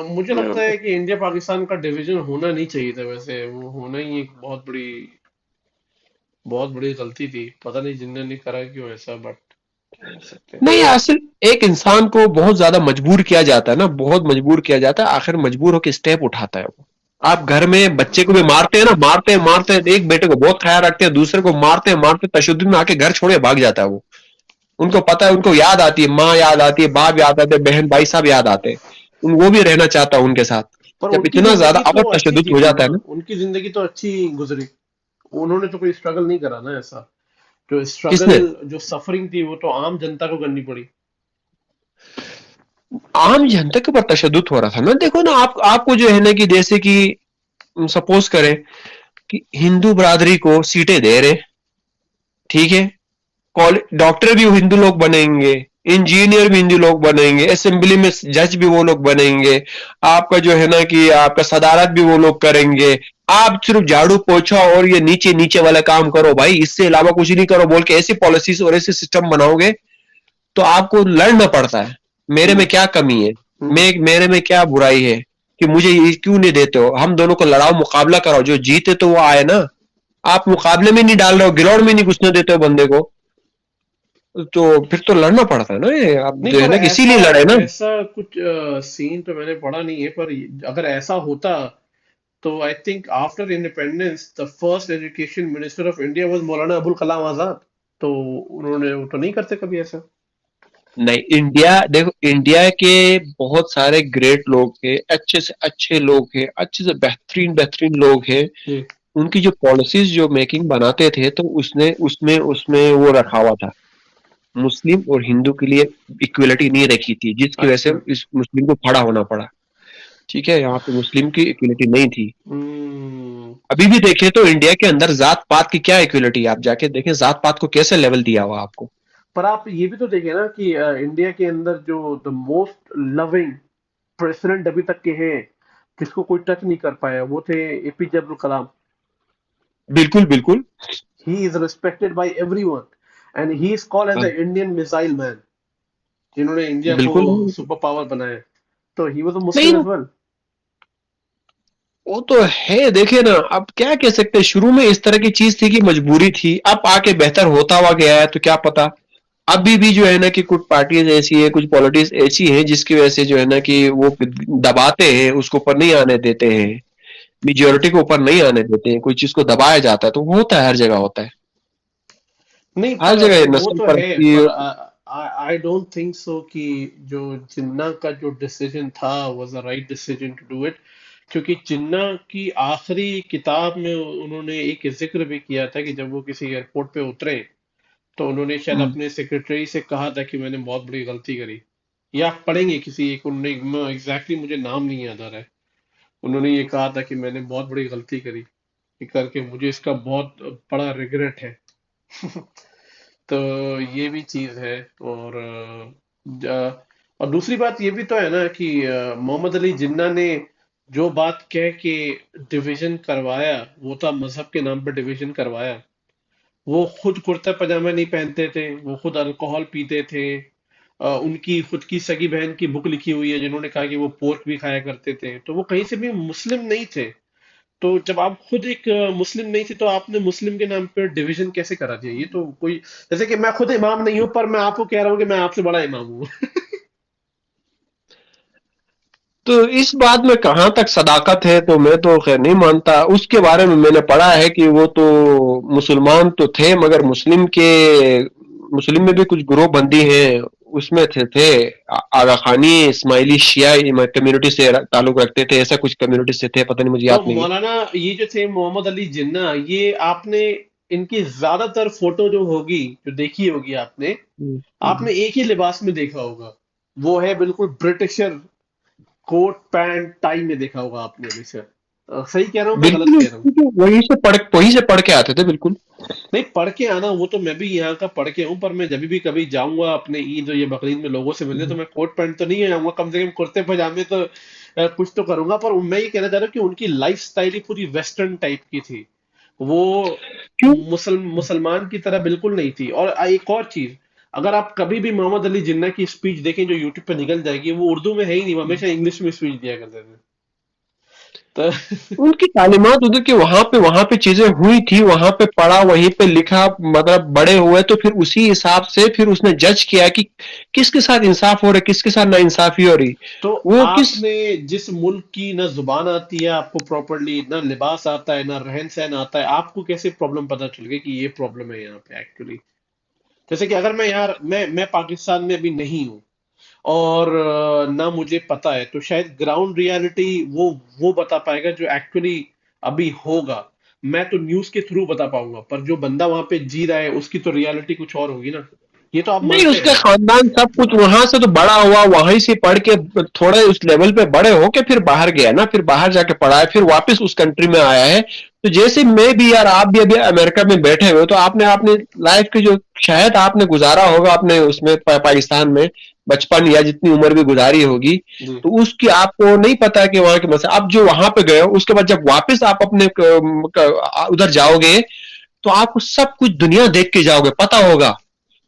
मुझे लगता है कि इंडिया पाकिस्तान का डिवीजन होना नहीं चाहिए था, वैसे वो होना ही एक बहुत बड़ी गलती थी। पता नहीं जिन्होंने करा क्यों ऐसा, बट क्या कर सकते हैं। नहीं, असल एक इंसान को बहुत ज्यादा मजबूर किया जाता है ना, बहुत मजबूर किया जाता है, आखिर मजबूर होकर स्टेप उठाता है वो। आप घर में बच्चे को भी मारते हैं ना, मारते हैं, एक बेटे को बहुत ख्याल रखते हैं, दूसरे को मारते तशुद्दुद में आके घर छोड़े भाग जाता है वो। उनको पता है, उनको याद आती है, माँ याद आती है, बाप याद आते हैं, बहन भाई सब याद आते हैं। वो भी रहना चाहता है उनके साथ। पर जब उनकी इतना ज्यादा जिंदगी तो अवर अच्छी तशुद्दुद थी हो ना, जाता है ना। उनकी जिंदगी तो अच्छी गुजरी। उन्होंने तो कोई स्ट्रगल नहीं करा ना ऐसा। जो स्ट्रगल, किसने? जो सफरिंग थी वो तो आम जनता को करनी पड़ी। आम जनता के ऊपर तशद्दुद हो रहा था ना, देखो ना, आपको जो है ना कि जैसे कि सपोज करें कि हिंदू बरादरी को सीटें दे रहे, ठीक है, डॉक्टर भी हिंदू लोग बनेंगे, इंजीनियर भी हिंदू लोग बनेंगे, असेंबली में जज भी वो लोग बनेंगे, आपका जो है ना कि आपका सदारत भी वो लोग करेंगे। आप सिर्फ झाड़ू पोछा और ये नीचे नीचे वाला काम करो भाई, इससे अलावा कुछ नहीं करो बोल के ऐसी पॉलिसीज और ऐसे सिस्टम बनाओगे तो आपको लड़ना पड़ता है। मेरे में हम्म। क्या कमी है, हम्म। मेरे में क्या बुराई है कि मुझे ये क्यों नहीं देते हो, हम दोनों को लड़ाओ, मुकाबला कराओ, जो जीते तो वो आए ना। आप मुकाबले में नहीं डाल रहे हो, गिलौड़ में नहीं घुसने देते हो बंदे को, तो फिर तो लड़ना पड़ता है ना, ये आप नहीं, जो है पर ना कि ऐसा इसीलिए लड़े ना। ऐसा कुछ सीन तो मैंने पढ़ा नहीं है, पर अगर ऐसा होता तो I think after independence the first education minister of India was Maulana Abul Kalam Azad. तो उन्होंने, वो तो नहीं करते कभी ऐसा। नहीं, इंडिया देखो, इंडिया के बहुत सारे ग्रेट लोग हैं, अच्छे से अच्छे लोग हैं, अच्छे से बेहतरीन बेहतरीन लोग हैं। जी। उनकी जो पॉलिसीज जो मेकिंग बनाते थे तो उसने उसमें उसमें वो रखा हुआ था, मुस्लिम और हिंदू के लिए इक्वलिटी नहीं रखी थी, जिसकी वजह से अच्छा। इस मुस्लिम को खड़ा होना पड़ा। ठीक है, यहाँ पे मुस्लिम की इक्वलिटी नहीं थी। हम्म। अभी भी देखें तो इंडिया के अंदर जात पात की क्या इक्वलिटी है, आप जाके देखें जात पात को कैसे लेवल दिया हुआ आपको। पर आप ये भी तो देखें ना कि इंडिया के अंदर जो द मोस्ट लविंग प्रेसिडेंट अभी तक के हैं, जिसको कोई टच नहीं कर पाया, वो थे एपीजे अब्दुल कलाम। बिल्कुल बिल्कुल। He is respected by everyone, and he is called as हाँ, द इंडियन मिसाइल मैन, जिन्होंने इंडिया को बिल्कुल। सुपर पावर बनाया। तो ही वाज अ नहीं, मुस्लिम एज वेल। वो तो है, देखे ना, अब क्या कह सकते हैं, शुरू में इस तरह की चीज थी कि मजबूरी थी, अब आके बेहतर होता हुआ गया है तो क्या पता। अभी भी जो है ना कि कुछ पार्टीज ऐसी है, कुछ पॉलिटिक्स ऐसी हैं जिसकी वजह से जो है ना कि वो दबाते हैं, उसको ऊपर नहीं आने देते हैं, मेजोरिटी को ऊपर नहीं आने देते हैं, कोई चीज को दबाया जाता है, तो वो होता है, हर जगह होता है। नहीं, हर पर जगह वो नस्ल तो है, परस्ती। पर आई डोंट थिंक सो कि जो जिन्ना का जो डिसीजन था was the right decision to do it. क्योंकि जिन्ना की आखिरी किताब में उन्होंने एक जिक्र भी किया था कि जब वो किसी एयरपोर्ट पे उतरे तो उन्होंने शायद हम्म। अपने सेक्रेटरी से कहा था कि मैंने बहुत बड़ी गलती करी, या आप पढ़ेंगे किसी एक, उन्होंने एग्जैक्टली मुझे नाम नहीं याद आ रहा है, उन्होंने ये कहा था कि मैंने बहुत बड़ी गलती करी, ये करके मुझे इसका बहुत बड़ा रिग्रेट है। तो ये भी चीज है। और और दूसरी बात ये भी तो है ना कि मोहम्मद अली जिन्ना ने जो बात कह के डिवीजन करवाया, वो था मजहब के नाम पर डिवीजन करवाया। वो खुद कुर्ता पजामा नहीं पहनते थे, वो खुद अल्कोहल पीते थे। उनकी खुद की सगी बहन की बुक लिखी हुई है जिन्होंने कहा कि वो पोर्क भी खाया करते थे, तो वो कहीं से भी मुस्लिम नहीं थे। तो जब आप खुद एक मुस्लिम नहीं थे तो आपने मुस्लिम के नाम पर डिवीजन कैसे करा दिया? ये तो कोई, जैसे कि मैं खुद इमाम नहीं हूं पर मैं आपको कह रहा हूँ कि मैं आपसे बड़ा इमाम हूँ। तो इस बात में कहाँ तक सदाकत है तो मैं तो खैर नहीं मानता। उसके बारे में मैंने पढ़ा है कि वो तो मुसलमान तो थे, मगर मुस्लिम में भी कुछ ग्रोह बंदी हैं, उसमें थे आगा खानी इस्माइली शिया कम्युनिटी से ताल्लुक रखते थे, ऐसा कुछ कम्युनिटी से थे, पता नहीं, मुझे तो याद नहीं है। मौलाना, ये जो थे मोहम्मद अली जिन्ना, ये आपने इनकी ज्यादातर फोटो जो होगी, जो देखी होगी आपने, हम्म, आपने हम्म। एक ही लिबास में देखा होगा। वो है बिल्कुल ब्रिटिशर, कोट पैंट टाई में देखा होगा आपने हमेशा। सही कह रहा हूँ मैं गलत बिल्कुल, कह रहा हूँ? वहीं से पढ़ के आते थे, बिल्कुल। नहीं, पढ़ के आना वो तो मैं भी यहाँ का पढ़ के हूँ, पर मैं जब भी कभी जाऊंगा अपने ईद और ये बकरीद में लोगों से मिलने, तो मैं कोट पैंट तो नहीं आऊंगा, कम से कम कुर्ते पजामे तो कुछ तो करूंगा। पर मैं ये कहना चाह रहा हूँ कि उनकी लाइफ स्टाइल ही पूरी वेस्टर्न टाइप की थी। वो क्यों? मुसलमान की तरह बिल्कुल नहीं थी। और एक और चीज, अगर आप कभी भी मोहम्मद अली जिन्ना की स्पीच देखें जो यूट्यूब पे निकल जाएगी, वो उर्दू में है ही नहीं, वो हमेशा इंग्लिश में स्पीच दिया करते थे। तो उनकी तालीमात उधर के वहां पे चीजें हुई थी, वहां पे पढ़ा, वहीं पे लिखा, मतलब बड़े हुए, तो फिर उसी हिसाब से फिर उसने जज किया कि किसके साथ इंसाफ हो रहा है, किसके साथ नाइंसाफी हो रही। तो वो किस आपने जिस मुल्क की ना जुबान आती है आपको प्रॉपरली, ना लिबास आता है, ना रहन सहन आता है, आपको कैसे प्रॉब्लम पता चल गई कि ये प्रॉब्लम है यहाँ पे एक्चुअली? जैसे कि अगर मैं यार, मैं पाकिस्तान में अभी नहीं हूँ और ना मुझे पता है, तो शायद ग्राउंड रियलिटी वो बता पाएगा जो एक्चुअली अभी होगा। मैं तो न्यूज के थ्रू बता पाऊंगा, पर जो बंदा वहां पे जी रहा है उसकी तो रियलिटी कुछ और होगी ना। ये तो आप नहीं, मानते हैं उसका ना? खानदान सब कुछ वहां से तो बड़ा हुआ, वहीं से पढ़ के थोड़ा उस लेवल पे बड़े होके फिर बाहर गया ना, फिर बाहर जाके पढ़ा है, फिर वापस उस कंट्री में आया है। तो जैसे मैं भी यार, आप भी अभी अमेरिका में बैठे हुए हो, तो आपने आपने लाइफ की जो शायद आपने गुजारा होगा अपने उसमें पाकिस्तान में बचपन या जितनी उम्र भी गुजारी होगी, जी। तो उसकी आपको नहीं पता है कि वहां के मसले। अब जो वहां पे गए हो उसके बाद जब वापस आप अपने उधर जाओगे, तो आपको सब कुछ दुनिया देख के जाओगे, पता होगा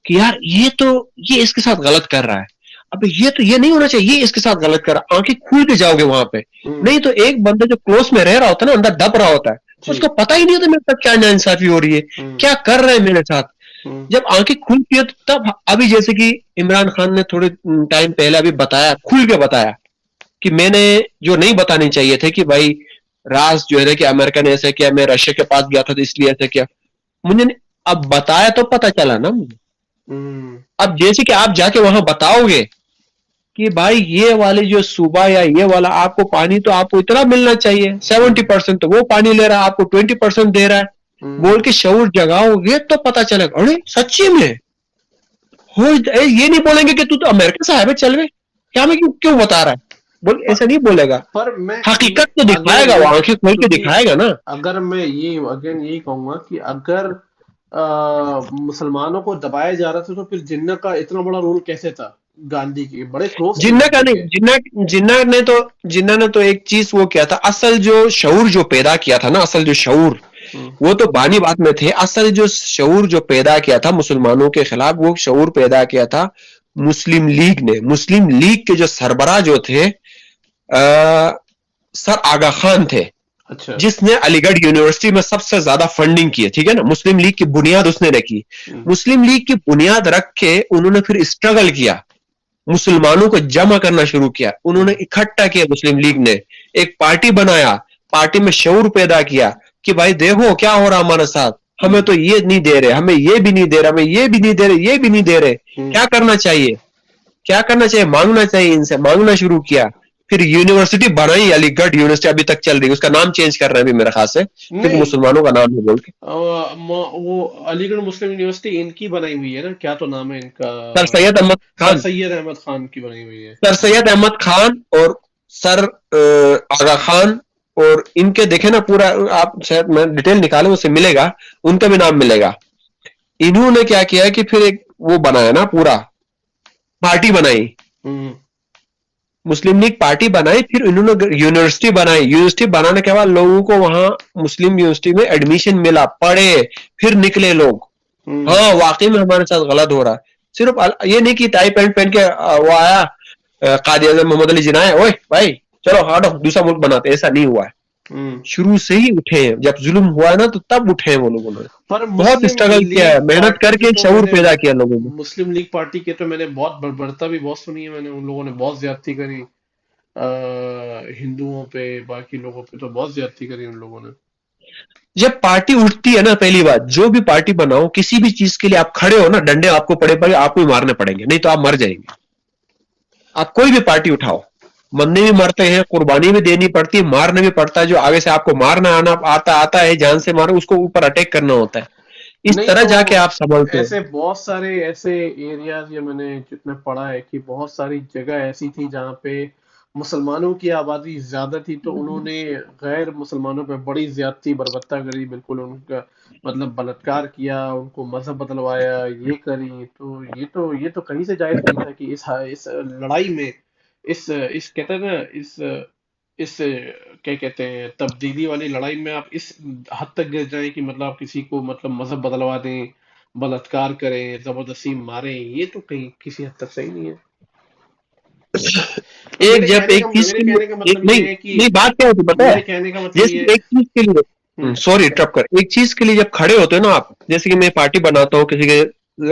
कि यार ये इसके साथ गलत कर रहा है, अब ये तो ये नहीं होना चाहिए, ये इसके साथ गलत कर रहा है, आंखें खुल के जाओगे वहां पे। हम्म। नहीं तो एक बंदा जो क्लोज में रह रहा होता है ना, अंदर दब रहा होता है, जी। उसको पता ही नहीं होता मेरे साथ क्या नाइंसाफी हो रही है, हम्म। क्या कर रहे हैं मेरे साथ। हम्म। जब आंखें खुलती है तो तब, अभी जैसे कि इमरान खान ने थोड़े टाइम पहले अभी बताया, खुल के बताया कि मैंने जो नहीं बतानी चाहिए थे कि भाई राज जो है ना कि अमेरिका ने ऐसा किया, मैं रशिया के पास गया था तो इसलिए ऐसा किया, मुझे अब बताया तो पता चला ना मुझे। हम्म। अब जैसे कि आप जाके वहां बताओगे कि भाई ये वाले जो सूबा या ये वाला आपको पानी तो आपको इतना मिलना चाहिए, 70% तो वो पानी ले रहा है, आपको 20% दे रहा है, हम्म। बोल के शऊर जगाओगे तो पता चलेगा, अरे सच्ची में हो। ये नहीं बोलेंगे कि तू तो अमेरिका से है, चल वे क्या, मैं क्यों बता रहा है, बोल, पर ऐसा नहीं बोलेगा। पर मैं हकीकत तो अगर दिखाएगा, वो मैं आंखें खोल के क्योंकि दिखाएगा ना। अगर मैं ये अगेन यही कहूंगा कि अगर मुसलमानों को दबाया जा रहा था तो फिर जिन्ना का इतना बड़ा रोल कैसे था? गांधी के बड़े क्लोज थे जिन्ना का गांधी नहीं, के। जिन्ना ने तो एक चीज वो किया था, असल जो शऊर जो पैदा किया था ना, असल जो शऊर, हम्म। वो तो बानी बात में थे, असल जो शऊर जो पैदा किया था मुसलमानों के खिलाफ, वो शऊर पैदा किया था मुस्लिम लीग ने। मुस्लिम लीग के जो सरबराह जो थे, सर आगा खान थे, अच्छा। जिसने अलीगढ़ यूनिवर्सिटी में सबसे ज्यादा फंडिंग की है, ठीक है ना, मुस्लिम लीग की बुनियाद उसने रखी। हम्म। मुस्लिम लीग की बुनियाद रख के उन्होंने फिर स्ट्रगल किया, मुसलमानों को जमा करना शुरू किया, उन्होंने हम्म। इकट्ठा किया, मुस्लिम लीग ने एक पार्टी बनाया, पार्टी में शऊर पैदा किया कि भाई देखो क्या हो रहा हमारे साथ, हमें हम्म। तो ये नहीं दे रहे, हमें ये भी नहीं दे रहे, हमें ये भी नहीं दे रहे, ये भी नहीं दे रहे, हम्म। क्या करना चाहिए, क्या करना चाहिए, मांगना चाहिए, इनसे मांगना शुरू किया। फिर यूनिवर्सिटी बनाई, अलीगढ़ यूनिवर्सिटी अभी तक चल रही है, उसका नाम चेंज कर रहे हैं अभी मेरे ख्याल से, फिर नहीं, मुसलमानों का नाम है बोल के। वो अलीगढ़ मुस्लिम यूनिवर्सिटी इनकी बनाई हुई है ना, क्या तो नाम है इनका, सर सैयद अहमद सर खान, सैयद अहमद खान की बनाई हुई है। सर सैयद अहमद खान और सर आगा खान, और इनके देखे ना पूरा, आप शायद मैं डिटेल निकाले उससे मिलेगा, उनका भी नाम मिलेगा। इन्होंने क्या किया कि फिर एक वो बनाया ना, पूरा पार्टी बनाई, हम्म। मुस्लिम लीग पार्टी बनाई, फिर इन्होंने यूनिवर्सिटी बनाई, यूनिवर्सिटी बनाने के बाद लोगों को वहां मुस्लिम यूनिवर्सिटी में एडमिशन मिला, पढ़े, फिर निकले लोग, हम्म। हाँ वाकई में हमारे साथ गलत हो रहा है। सिर्फ ये नहीं कि टाई पैंट पहन के वो आया कायद आजम मोहम्मद अली जिन्ना है, ओए भाई चलो हटो दूसरा मुल्क बनाते, ऐसा नहीं हुआ है। हम्म। शुरू से ही उठे हैं, जब जुल्म हुआ है ना तो तब उठे हैं वो लोगों ने, पर बहुत मुस्लिम स्ट्रगल किया है, लीग मेहनत पार्टी की करके तो शऊर मैंने पैदा किया लोगों में। मुस्लिम लीग पार्टी के तो मैंने बहुत बर्बरता भी बहुत सुनी है मैंने, उन लोगों ने बहुत ज्यादती करी हिंदुओं पे, बाकी लोगों पे तो बहुत ज्यादती करी उन लोगों ने। जब पार्टी उठती है ना, पहली बात जो भी पार्टी बनाओ, किसी भी चीज के लिए आप खड़े हो ना, डंडे आपको पड़े पड़े आपको ही मारने पड़ेंगे, नहीं तो आप मर जाएंगे। आप कोई भी पार्टी उठाओ, मरने भी मरते हैं, कुर्बानी भी देनी पड़ती है, मारने भी पड़ता है, जो आगे से आपको मारना आना आता है, जान से मारो, उसको ऊपर अटैक करना होता है, इस नहीं तरह तो जाके आप संभलते हो। ऐसे बहुत सारे ऐसे एरियाज, ये मैंने जितना पढ़ा है कि बहुत सारी जगह ऐसी थी जहाँ पे मुसलमानों की आबादी ज्यादा थी, तो उन्होंने गैर मुसलमानों पे बड़ी ज्यादती बर्बरता करी, बिल्कुल उनका मतलब बलात्कार किया, उनको मजहब बदलवाया, ये करी। तो ये तो कहीं से जायज नहीं था कि इस लड़ाई में, इस कहते हैं ना, इस क्या कहते हैं, तब्दीली वाली लड़ाई में आप इस हद तक गिर जाएं कि मतलब आप किसी को मतलब मजहब बदलवा दें, बलात्कार करें, जबरदस्ती मारें, ये तो कहीं किसी हद तक सही नहीं है। तो एक जब एक चीज के लिए, मेरे कहने का मतलब नहीं ये है कि नहीं बात क्या होती है पता है, मेरे कहने का मतलब ये। जैसे एक चीज के लिए, हम्म। सॉरी इंटरप्ट कर, एक चीज के लिए जब खड़े होते हो ना आप, जैसे कि मैं पार्टी बनाता हूँ किसी के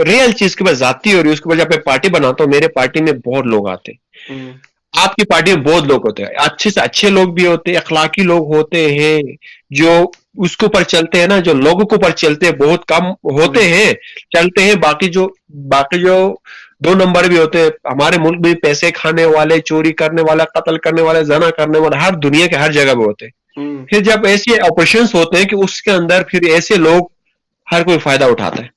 रियल चीज के पास जाती हो रही है, उसके बाद जब मैं पार्टी बनाता हूँ, मेरे पार्टी में बहुत लोग आते हैं, हम्म। आपकी पार्टी में बहुत लोग होते हैं, अच्छे से अच्छे लोग भी होते हैं, अखलाकी लोग होते हैं, जो उसके ऊपर चलते हैं ना, जो लोगों के ऊपर चलते हैं बहुत कम होते हम्म। हैं, चलते हैं, बाकी जो दो नंबर भी होते हैं, हमारे मुल्क में पैसे खाने वाले, चोरी करने वाला, कत्ल करने वाले, जना करने वाले, हर दुनिया के हर जगह में होते हैं। हम्म। फिर जब ऐसे ऑपरेशंस होते हैं कि उसके अंदर फिर ऐसे लोग हर कोई फायदा उठाता है,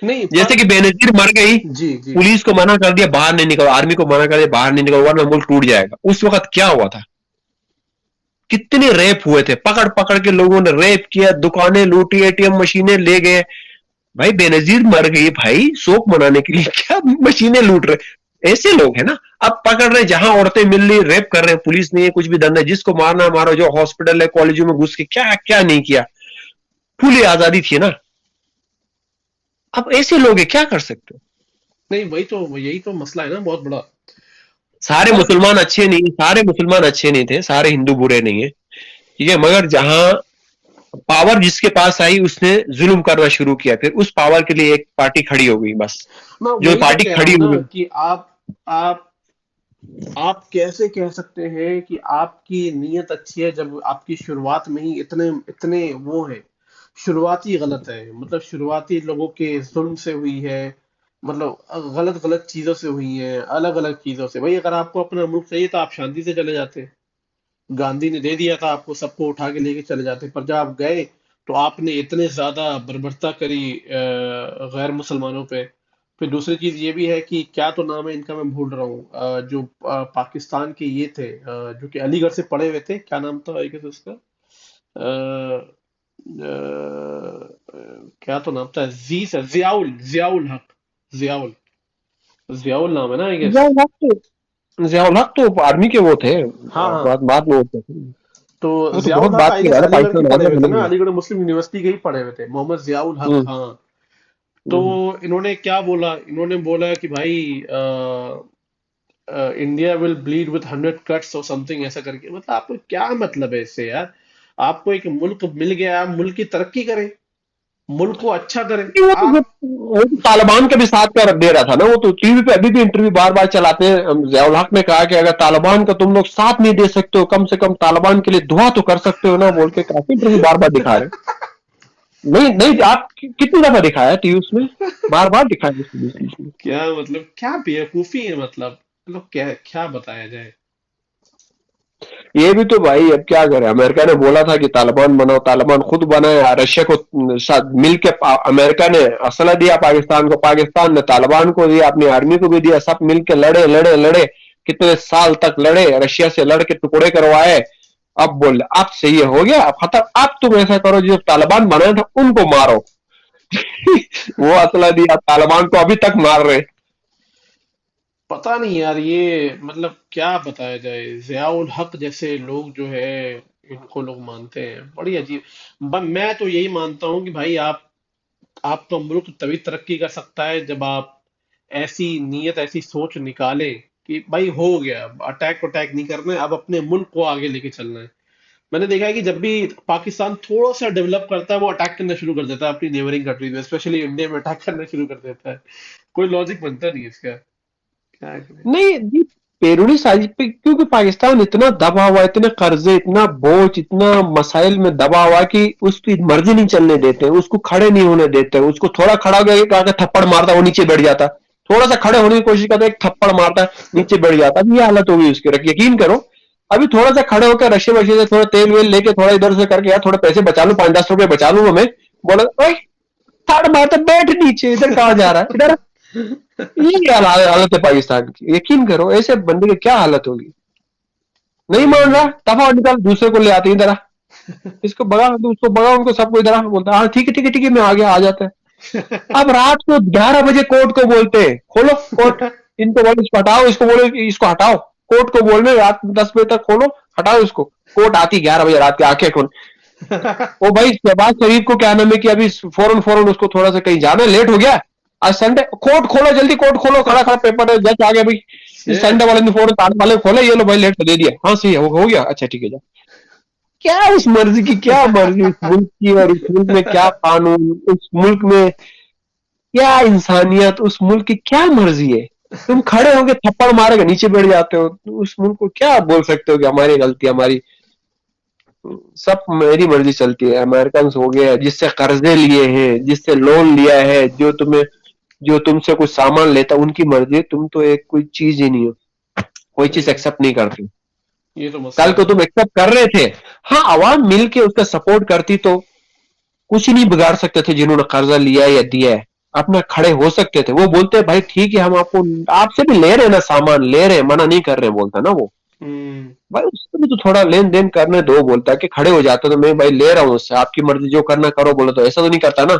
नहीं जैसे पर कि बेनजीर मर गई, जी जी। पुलिस को मना कर दिया बाहर नहीं निकलो, आर्मी को मना कर दिया बाहर नहीं निकलो वरना मुल्क टूट जाएगा, उस वक्त क्या हुआ था, कितने रेप हुए थे, पकड़ पकड़ के लोगों ने रेप किया, दुकानें लूटी, एटीएम मशीनें ले गए। भाई बेनजीर मर गई भाई, शोक मनाने के लिए क्या मशीनें लूट रहे, ऐसे लोग हैं ना। अब पकड़ रहे, जहां औरतें मिल रही रेप कर रहे हैं, पुलिस नहीं है कुछ भी धंधा, जिसको मारना मारो, जो हॉस्पिटल है कॉलेजों में घुस के क्या क्या नहीं किया, खुली आजादी थी ना। अब ऐसे लोग हैं, क्या कर सकते हो। नहीं, वही तो, यही तो मसला है ना बहुत बड़ा। सारे पर मुसलमान अच्छे नहीं, सारे मुसलमान अच्छे नहीं थे, सारे हिंदू बुरे नहीं है, ठीक है, मगर जहां पावर जिसके पास आई उसने जुल्म करना शुरू किया, फिर उस पावर के लिए एक पार्टी खड़ी हो गई बस, मैं जो वही तो पार्टी कह रहा खड़ी हूँ हो ना गई। कि आप आप कैसे कह सकते हैं कि आपकी नीयत अच्छी है जब आपकी शुरुआत में ही इतने इतने वो है, शुरुआती गलत है, मतलब शुरुआती लोगों के जुल्म से हुई है, मतलब गलत गलत चीजों से हुई है, अलग अलग चीजों से। भाई अगर आपको अपना मुल्क चाहिए तो आप शांति से चले जाते, गांधी ने दे दिया था आपको, सबको उठा के लेके चले जाते। पर जब आप गए तो आपने इतने ज्यादा बर्बरता करी गैर मुसलमानों पे। फिर दूसरी चीज ये भी है कि क्या तो नाम है इनका, मैं भूल रहा हूँ, जो पाकिस्तान के ये थे, जो कि अलीगढ़ से पढ़े हुए थे, क्या नाम था एक उसका, अ, क्या तो नाम था, जी सर, जियाउल जियाउल हक, जियाउल जियाउल नाम है ना, आई गेस। जियाउल हक तो आर्मी के वो थे, हाँ हाँ। बाद में होते थे, तो वो तो बहुत जियाउल हक बात आई की गेस बात है, अलीगढ़ के पाकिस्तान आया पढ़े था हुए थे भले ना, ही। अलीगढ़ मुस्लिम यूनिवर्सिटी के ही पढ़े हुए थे, मोहम्मद जियाउल हक, हम्म, हाँ। तो हम्म। इन्होंने क्या बोला, इन्होंने बोला कि भाई India will bleed with 100 cuts और समथिंग ऐसा करके। मतलब आपको क्या मतलब है इससे यार? आपको एक मुल्क मिल गया, आप मुल्क की तरक्की करें, मुल्क को अच्छा करें। नहीं, आप वो तो तालिबान के भी साथ का दे रहा था ना, वो तो टीवी पे अभी भी इंटरव्यू बार बार चलाते हैं, जियाउल हक ने कहा कि अगर तालिबान का तुम लोग साथ नहीं दे सकते हो, कम से कम तालिबान के लिए दुआ तो कर सकते हो ना, बोल के काफी इंटरव्यू बार बार दिखा रहे हैं। नहीं नहीं, आप कितनी दफा दिखाया टीवी उसमें, बार बार दिखाया उसमें, बीच बीच में। क्या मतलब, क्या बेवकूफी है, मतलब क्या क्या बताया जाए। ये भी तो भाई अब क्या करे, अमेरिका ने बोला था कि तालिबान बनाओ, तालिबान खुद बनाया, रशिया को साथ मिलके अमेरिका ने असला दिया पाकिस्तान को, पाकिस्तान ने तालिबान को दिया, अपनी आर्मी को भी दिया, सब मिलके लड़े लड़े लड़े, कितने साल तक लड़े, रशिया से लड़ के टुकड़े करवाए। अब बोल अब सही है, हो गया, अब खत्म, अब तुम ऐसा करो जो तालिबान बनाया था उनको मारो। वो असला दिया, तालिबान को अभी तक मार रहे। पता नहीं यार, ये मतलब क्या बताया जाए, जियाउल हक जैसे लोग जो है, इनको लोग मानते हैं, बड़ी अजीब। मैं तो यही मानता हूँ कि भाई आपका मुल्क तभी तरक्की कर सकता है जब आप ऐसी नीयत, ऐसी सोच निकालें कि भाई हो गया, अटैक अटैक नहीं करना है, अब अपने मुल्क को आगे लेके चलना है। मैंने देखा है कि जब भी पाकिस्तान थोड़ा सा डेवलप करता है, वो अटैक करना शुरू कर देता है अपनी नेबरिंग कंट्रीज में, स्पेशली इंडिया में अटैक करना शुरू कर देता है। कोई लॉजिक बनता नहीं है इसका, क्या है कि नहीं? नहीं ये पेरूनी साजिश पे, क्योंकि पाकिस्तान इतना दबा हुआ है, इतने कर्जे, इतना बोझ, इतना मसाइल में दबा हुआ है कि उसकी मर्जी नहीं चलने देते, उसको खड़े नहीं होने देते, उसको थोड़ा खड़ा हो गया आके थप्पड़ मारता, वो नीचे बैठ जाता, थोड़ा सा खड़े होने की कोशिश करता है, एक थप्पड़ मारता है, नीचे बैठ जाता। अब ये हालत होगी उसकी, यकीन करो। अभी थोड़ा सा खड़े होकर रशिया वशिया से थोड़ा तेल वेल लेके थोड़ा इधर से करके यार थोड़े पैसे बचा लूं, 5-10 रुपए बचा लूंगा मैं, बोला ओए थर्ड मारता, बैठ नीचे, इधर कहाँ जा रहा है, इधर। ये क्या हालत है पाकिस्तान की, यकीन करो ऐसे बंदे की क्या हालत होगी। नहीं मान रहा, हम्म। दफा निकाल, दूसरे को ले आते हैं इधर आ, इसको भगा तो उसको भगा, उनको सबको इधर आ, बोलता है हाँ ठीक है ठीक है ठीक है, मैं आ गया, आ जाता है। अब रात को 11 बजे कोर्ट को बोलते हैं खोलो कोर्ट, इनको बोलो इसको हटाओ, इसको बोलो इसको हटाओ, कोर्ट को बोल रहे रात 10 बजे तक खोलो, हटाओ इसको। कोर्ट आती 11 बजे रात के, आंखें खोल। ओ भाई शहबाज शरीफ को क्या नाम है कि अभी फौरन फौरन उसको थोड़ा सा कहीं जाना है, लेट हो गया, आज संडे, कोर्ट खोलो जल्दी, कोर्ट खोलो, खड़ा खड़ा पेपर है, जज आ गया भाई, इस Shit. संडे वाले ने फौरन ताले वाले खोले, ये लो भाई लेट दे दिया, हाँ सही है, हो गया, अच्छा ठीक है जा। क्या उस मर्जी की, क्या मर्जी उस मुल्क की, और उस मुल्क में क्या कानून, उस मुल्क में क्या इंसानियत, उस मुल्क की क्या मर्जी है। तुम खड़े होके थप्पड़ मारेगा नीचे बैठ जाते हो, तो उस मुल्क को क्या बोल सकते हो कि हमारी गलती, हमारी सब मेरी मर्जी चलती है। अमेरिकन हो गया, जिससे कर्जे लिए हैं, जिससे लोन लिया है, जो तुमसे कुछ सामान लेता, उनकी मर्जी, तुम तो एक कोई चीज ही नहीं हो, कोई चीज सही है। एक्सेप्ट नहीं करती। ये तो कल मसला को है। तुम एक्सेप्ट कर रहे थे, हाँ आवाम मिलके उसका सपोर्ट करती तो कुछ नहीं बिगाड़ सकते थे, जिन्होंने कर्जा लिया है या दिया है, अपना खड़े हो सकते थे। वो बोलते हैं भाई ठीक है, हम आपको, आपसे भी ले रहे हैं ना सामान, ले रहे हैं, मना नहीं कर रहे हैं, बोलता ना वो, हम्म। भाई उसको भी तो थोड़ा लेन देन करने दो, बोलता है कि खड़े हो जाते तो मैं भाई ले रहा हूँ उससे, आपकी मर्जी जो करना करो, बोले तो ऐसा तो नहीं करता ना,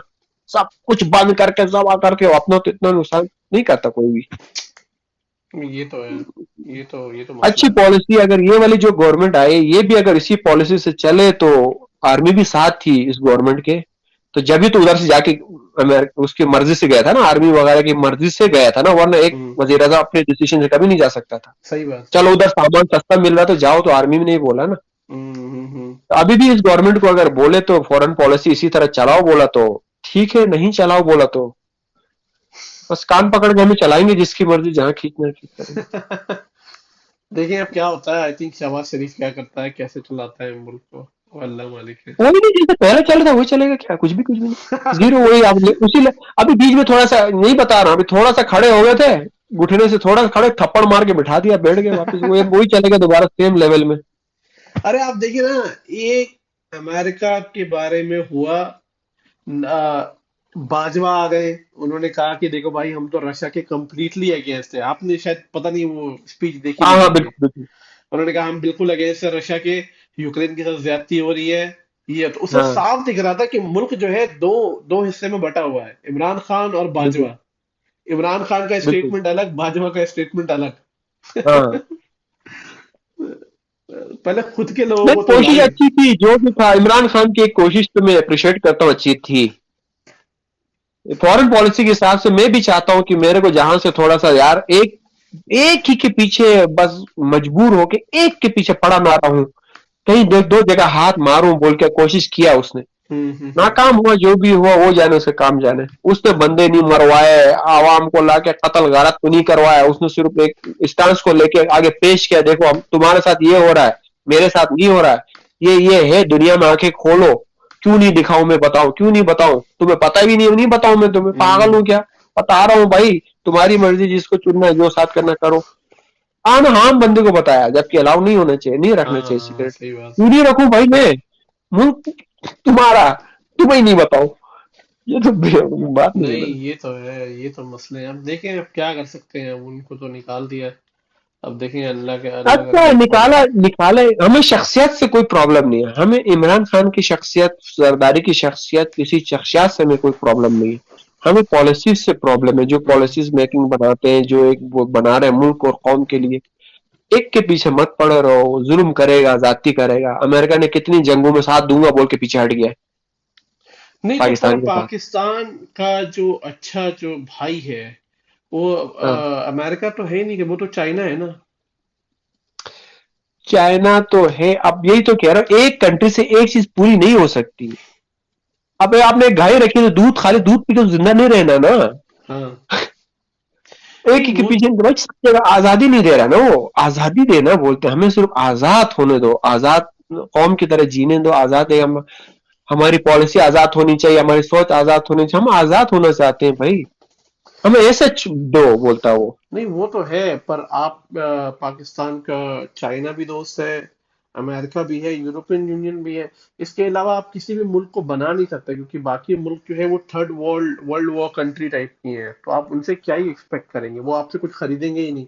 सब कुछ बंद करके सब करके अपना तो इतना नुकसान नहीं करता कोई भी। ये तो है। ये तो मसला अच्छी है। पॉलिसी, अगर ये वाली जो गवर्नमेंट आई, ये भी अगर इसी पॉलिसी से चले तो, आर्मी भी साथ थी इस गवर्नमेंट के, तो जब भी तो उधर से जाके अमेरिका उसकी मर्जी से गया था ना, आर्मी वगैरह की मर्जी से गया था ना, वरना एक हम्म। वजीर आज़म अपने डिसीजन से कभी नहीं जा सकता था। सही बात, सही चलो बात। उधर सामान सस्ता मिल रहा तो जाओ, तो आर्मी में नहीं बोला ना। हम्म। तो अभी भी इस गवर्नमेंट को अगर बोले तो फॉरेन पॉलिसी इसी तरह चलाओ, बोला तो ठीक है, नहीं चलाओ बोला तो बस कान पकड़ के हमें चलाएंगे, जिसकी मर्जी जहां खींचना है खींच करेंगे। देखिए अब क्या होता है, आई थिंक शहबाज शरीफ क्या करता है, कैसे चलाता है मुल्क को, वो अल्लाह मालिक है। वही नहीं, जैसे पहले चल रहा है वही चलेगा क्या, कुछ भी, कुछ भी नहीं, जीरो वही, आप उसी अभी बीच में थोड़ा सा नहीं बता रहा, अभी थोड़ा सा खड़े हो गए थे, घुटने से थोड़ा सा खड़े, थप्पड़ मार के बिठा दिया, बैठ गए वापस, वही वही चलेगा दोबारा सेम लेवल में। अरे आप देखिए ना, ये अमेरिका के बारे में हुआ, बाजवा आ गए, उन्होंने कहा कि देखो भाई हम तो रशिया के कंप्लीटली अगेंस्ट है। आपने शायद पता नहीं वो स्पीच देखी हाँ नहीं हाँ होगी। बिल्कुल बिल्कुल। उन्होंने कहा हम बिल्कुल अगेंस्ट है रशिया के, यूक्रेन के साथ ज्यादती हो रही है। ये तो उससे हाँ साफ दिख रहा था कि मुल्क जो है दो दो हिस्से में बटा हुआ है, इमरान खान और बिल्कुल बाजवा। इमरान खान का बिल्कुल। स्टेटमेंट अलग, बाजवा का स्टेटमेंट अलग। हाँ पहले खुद के लोगों नहीं, को तो कोशिश लाए। अच्छी थी, जो भी था इमरान खान की एक कोशिश तो मैं अप्रिशिएट करता हूँ, अच्छी थी। फॉरेन पॉलिसी के हिसाब से मैं भी चाहता हूँ कि मेरे को जहां से थोड़ा सा यार, एक एक ही के पीछे बस मजबूर होके एक के पीछे पड़ा ना रहूं, कहीं दो दो जगह हाथ मारूं बोल के कोशिश किया उसने, हम्म। नाकाम हुआ, जो भी हुआ वो जाने, उसे काम जाने। उसने बंदे नहीं मरवाए, आवाम को लाके कत्ल गारत तो नहीं करवाया, उसने सिर्फ एक स्टांस को लेके आगे पेश किया, देखो हम तुम्हारे साथ ये हो रहा है, मेरे साथ नहीं हो रहा है, ये है दुनिया में, आंखें खोलो। क्यों नहीं दिखाऊं मैं, बताओ क्यों नहीं बताऊं, तुम्हें पता भी नहीं, नहीं बताऊं मैं तुम्हें, पागल हम्म। हूं क्या, बता रहा हूं भाई, तुम्हारी मर्जी, जिसको चुनना है जो साथ करना करो। आम बंदे को बताया, जबकि अलाउ नहीं होना चाहिए, नहीं रखना चाहिए हाँ सिगरेट। सही बात। क्यों नहीं रखूं भाई मैं, मुल्क तुम्हारा, तुम्हें नहीं बताओ, ये तो बात नहीं है नहीं ना। ये तो है, ये तो मसले हैं। अब देखें, अब क्या कर सकते हैं, अब उनको तो निकाल दिया। अब देखें अल्लाह के, अल्लाह अच्छा करके कौन। निकाला, निकाले, हमें शख्सियत से कोई प्रॉब्लम नहीं है, हमें इमरान खान की शख्सियत, जरदारी की शख्सियत, किसी शख्सियत से हमें कोई प्रॉब्लम नहीं है। हमें पॉलिसीज से प्रॉब्लम है, जो हम्म। पॉलिसीज मेकिंग बनाते हैं, जो एक वो बना रहे हैं मुल्क और कौम के लिए। एक के पीछे मत पड़े रहो, जुल्म करेगा, ज्यादती करेगा। अमेरिका ने कितनी जंगों में साथ दूंगा बोल के पीछे हट गया है नहीं तो पर पाकिस्तान के साथ। पाकिस्तान का जो अच्छा जो भाई है, वो हाँ। अमेरिका तो है ही नहीं, कि वो तो चाइना है ना। चाइना तो है, अब यही तो कह रहा हूं, एक कंट्री से एक चीज पूरी नहीं हो सकती। अब आपने गाय रखी तो दूध, खाली दूध पी के तो जिंदा नहीं रहना ना। हाँ। एक नहीं ही के वो। पीछे भाई सब जगह आजादी नहीं दे रहा ना, वो आजादी देना बोलते हैं, हमें सिर्फ आजाद होने दो, आजाद कौम की तरह जीने दो, आजाद है हम। हमारी पॉलिसी आजाद होनी चाहिए, हमारी सोच आजाद होनी चाहिए, हम आजाद होना चाहते हैं भाई, हमें ऐसे दो बोलता वो। नहीं वो तो है, पर आप पाकिस्तान का चाइना भी दोस्त है, अमेरिका भी है, यूरोपियन यूनियन भी है। इसके अलावा आप किसी भी मुल्क को बना नहीं सकते, क्योंकि बाकी मुल्क जो है वो third world world war country type की हैं, तो आप उनसे क्या ही एक्सपेक्ट करेंगे, वो आपसे कुछ खरीदेंगे ही नहीं।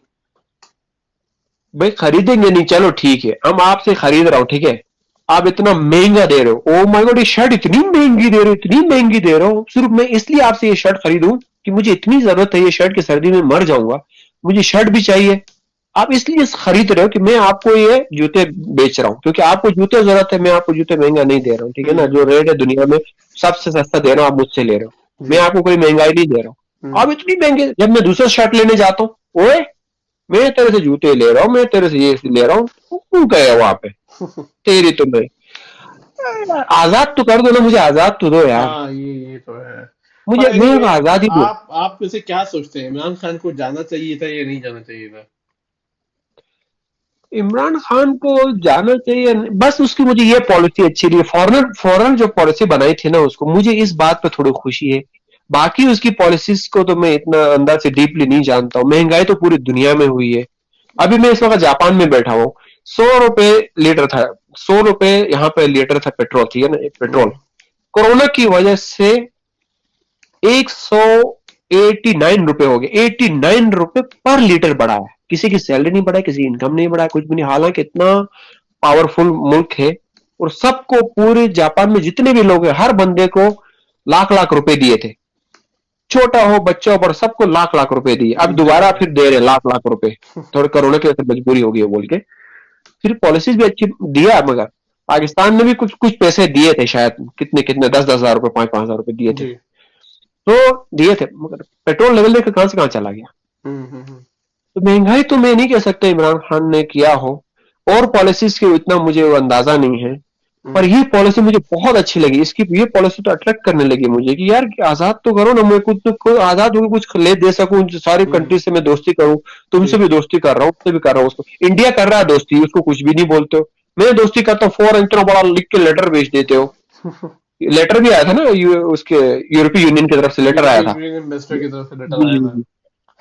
भाई खरीदेंगे नहीं, चलो ठीक है, हम आपसे खरीद रहा हूँ, ठीक है, आप इतना महंगा दे रहे हो, ओ माय गॉड, ये शर्ट इतनी महंगी दे रहे हो, इतनी महंगी दे रहे हो, सिर्फ मैं इसलिए आपसे ये शर्ट खरीदूं कि मुझे इतनी जरूरत है ये शर्ट की, सर्दी में मर जाऊंगा, मुझे शर्ट भी चाहिए। आप इसलिए खरीद रहे हो कि मैं आपको ये जूते बेच रहा हूँ, क्योंकि आपको जूते जरूरत है, मैं आपको जूते महंगा नहीं दे रहा हूँ, ठीक है ना, जो हम्म। रेट है दुनिया में सबसे सस्ता दे रहा हूँ, आप मुझसे ले रहे हो, मैं जी। आपको कोई महंगाई नहीं दे रहा हूँ। हम्म। आप इतनी महंगे, जब मैं दूसरा शर्ट लेने जाता हूँ, ओए मैं तेरे से जूते ले रहा हूँ, मैं तेरे से ये ले रहा हूँ, तू गया वहां पे, तेरी तो मैं, आजाद तो कर दो ना, मुझे आजाद तो दो यार, हाँ ये तो है। पर मुझे एनीवे, मुझे आजादी दो। आप वैसे क्या सोचते हैं, इमरान खान को जाना चाहिए था या नहीं जाना चाहिए था? इमरान खान को जाना चाहिए, बस उसकी मुझे ये पॉलिसी अच्छी लगी, फॉरन फॉरन जो पॉलिसी बनाई थी ना उसको, मुझे इस बात पे थोड़ी खुशी है। बाकी उसकी पॉलिसीज को तो मैं इतना अंदर से डीपली नहीं जानता हूँ। महंगाई तो पूरी दुनिया में हुई है। अभी मैं इस वक्त जापान में बैठा हूँ, 100 रुपए लीटर था, 100 रुपए यहाँ पे लीटर था पेट्रोल, ठीक है ना, पेट्रोल हम्म। कोरोना की वजह से 189 रुपए हो गए, 89 रुपए पर लीटर बढ़ा है। किसी की सैलरी नहीं बढ़ा, किसी इनकम नहीं बढ़ा, कुछ भी नहीं, हालांकि इतना पावरफुल मुल्क है, और सबको, पूरे जापान में जितने भी लोग हैं, हर बंदे को लाख लाख रुपए दिए थे, छोटा हो बच्चा हो बड़ा, सबको लाख लाख रुपए दिए, अब जी दोबारा जी। फिर दे रहे लाख लाख रुपए, थोड़े कोरोना की वजह से मजबूरी हो गई है बोल के, फिर पॉलिसीज भी अच्छी दिया, मगर पाकिस्तान ने भी कुछ कुछ पैसे दिए थे शायद, कितने कितने 10-10 हजार रुपए, 5-5 हजार रुपए दिए थे, जी। तो दिए थे, मगर पेट्रोल लेवल देखकर कहां से कहां चला गया। हम्म। तो महंगाई तो मैं नहीं कह सकता इमरान खान ने किया हो, और पॉलिसीज के इतना मुझे वो अंदाजा नहीं है, पर हम्म। ये पॉलिसी मुझे बहुत अच्छी लगी, इसकी ये पॉलिसी तो अट्रैक्ट करने लगी मुझे कि यार आजाद तो करो ना, मैं कुछ तो आजाद होकर कुछ ले दे सकूं, सारी हम्म। कंट्री से मैं दोस्ती करूं, जी। तुमसे भी दोस्ती कर रहा हूं, उससे भी कर रहा हूं, उसको इंडिया कर रहा है दोस्ती, उसको कुछ भी नहीं बोलते हो, मैं दोस्ती करता हूँ, फौरन इतना बड़ा लिख के लेटर भेज देते हो। लेटर भी आया था ना, उसके यूरोपीय यूनियन की तरफ से लेटर आया यूरोपियन था। यूनियन एम्बेसडर की तरफ से लेटर जी आया जी था। जी,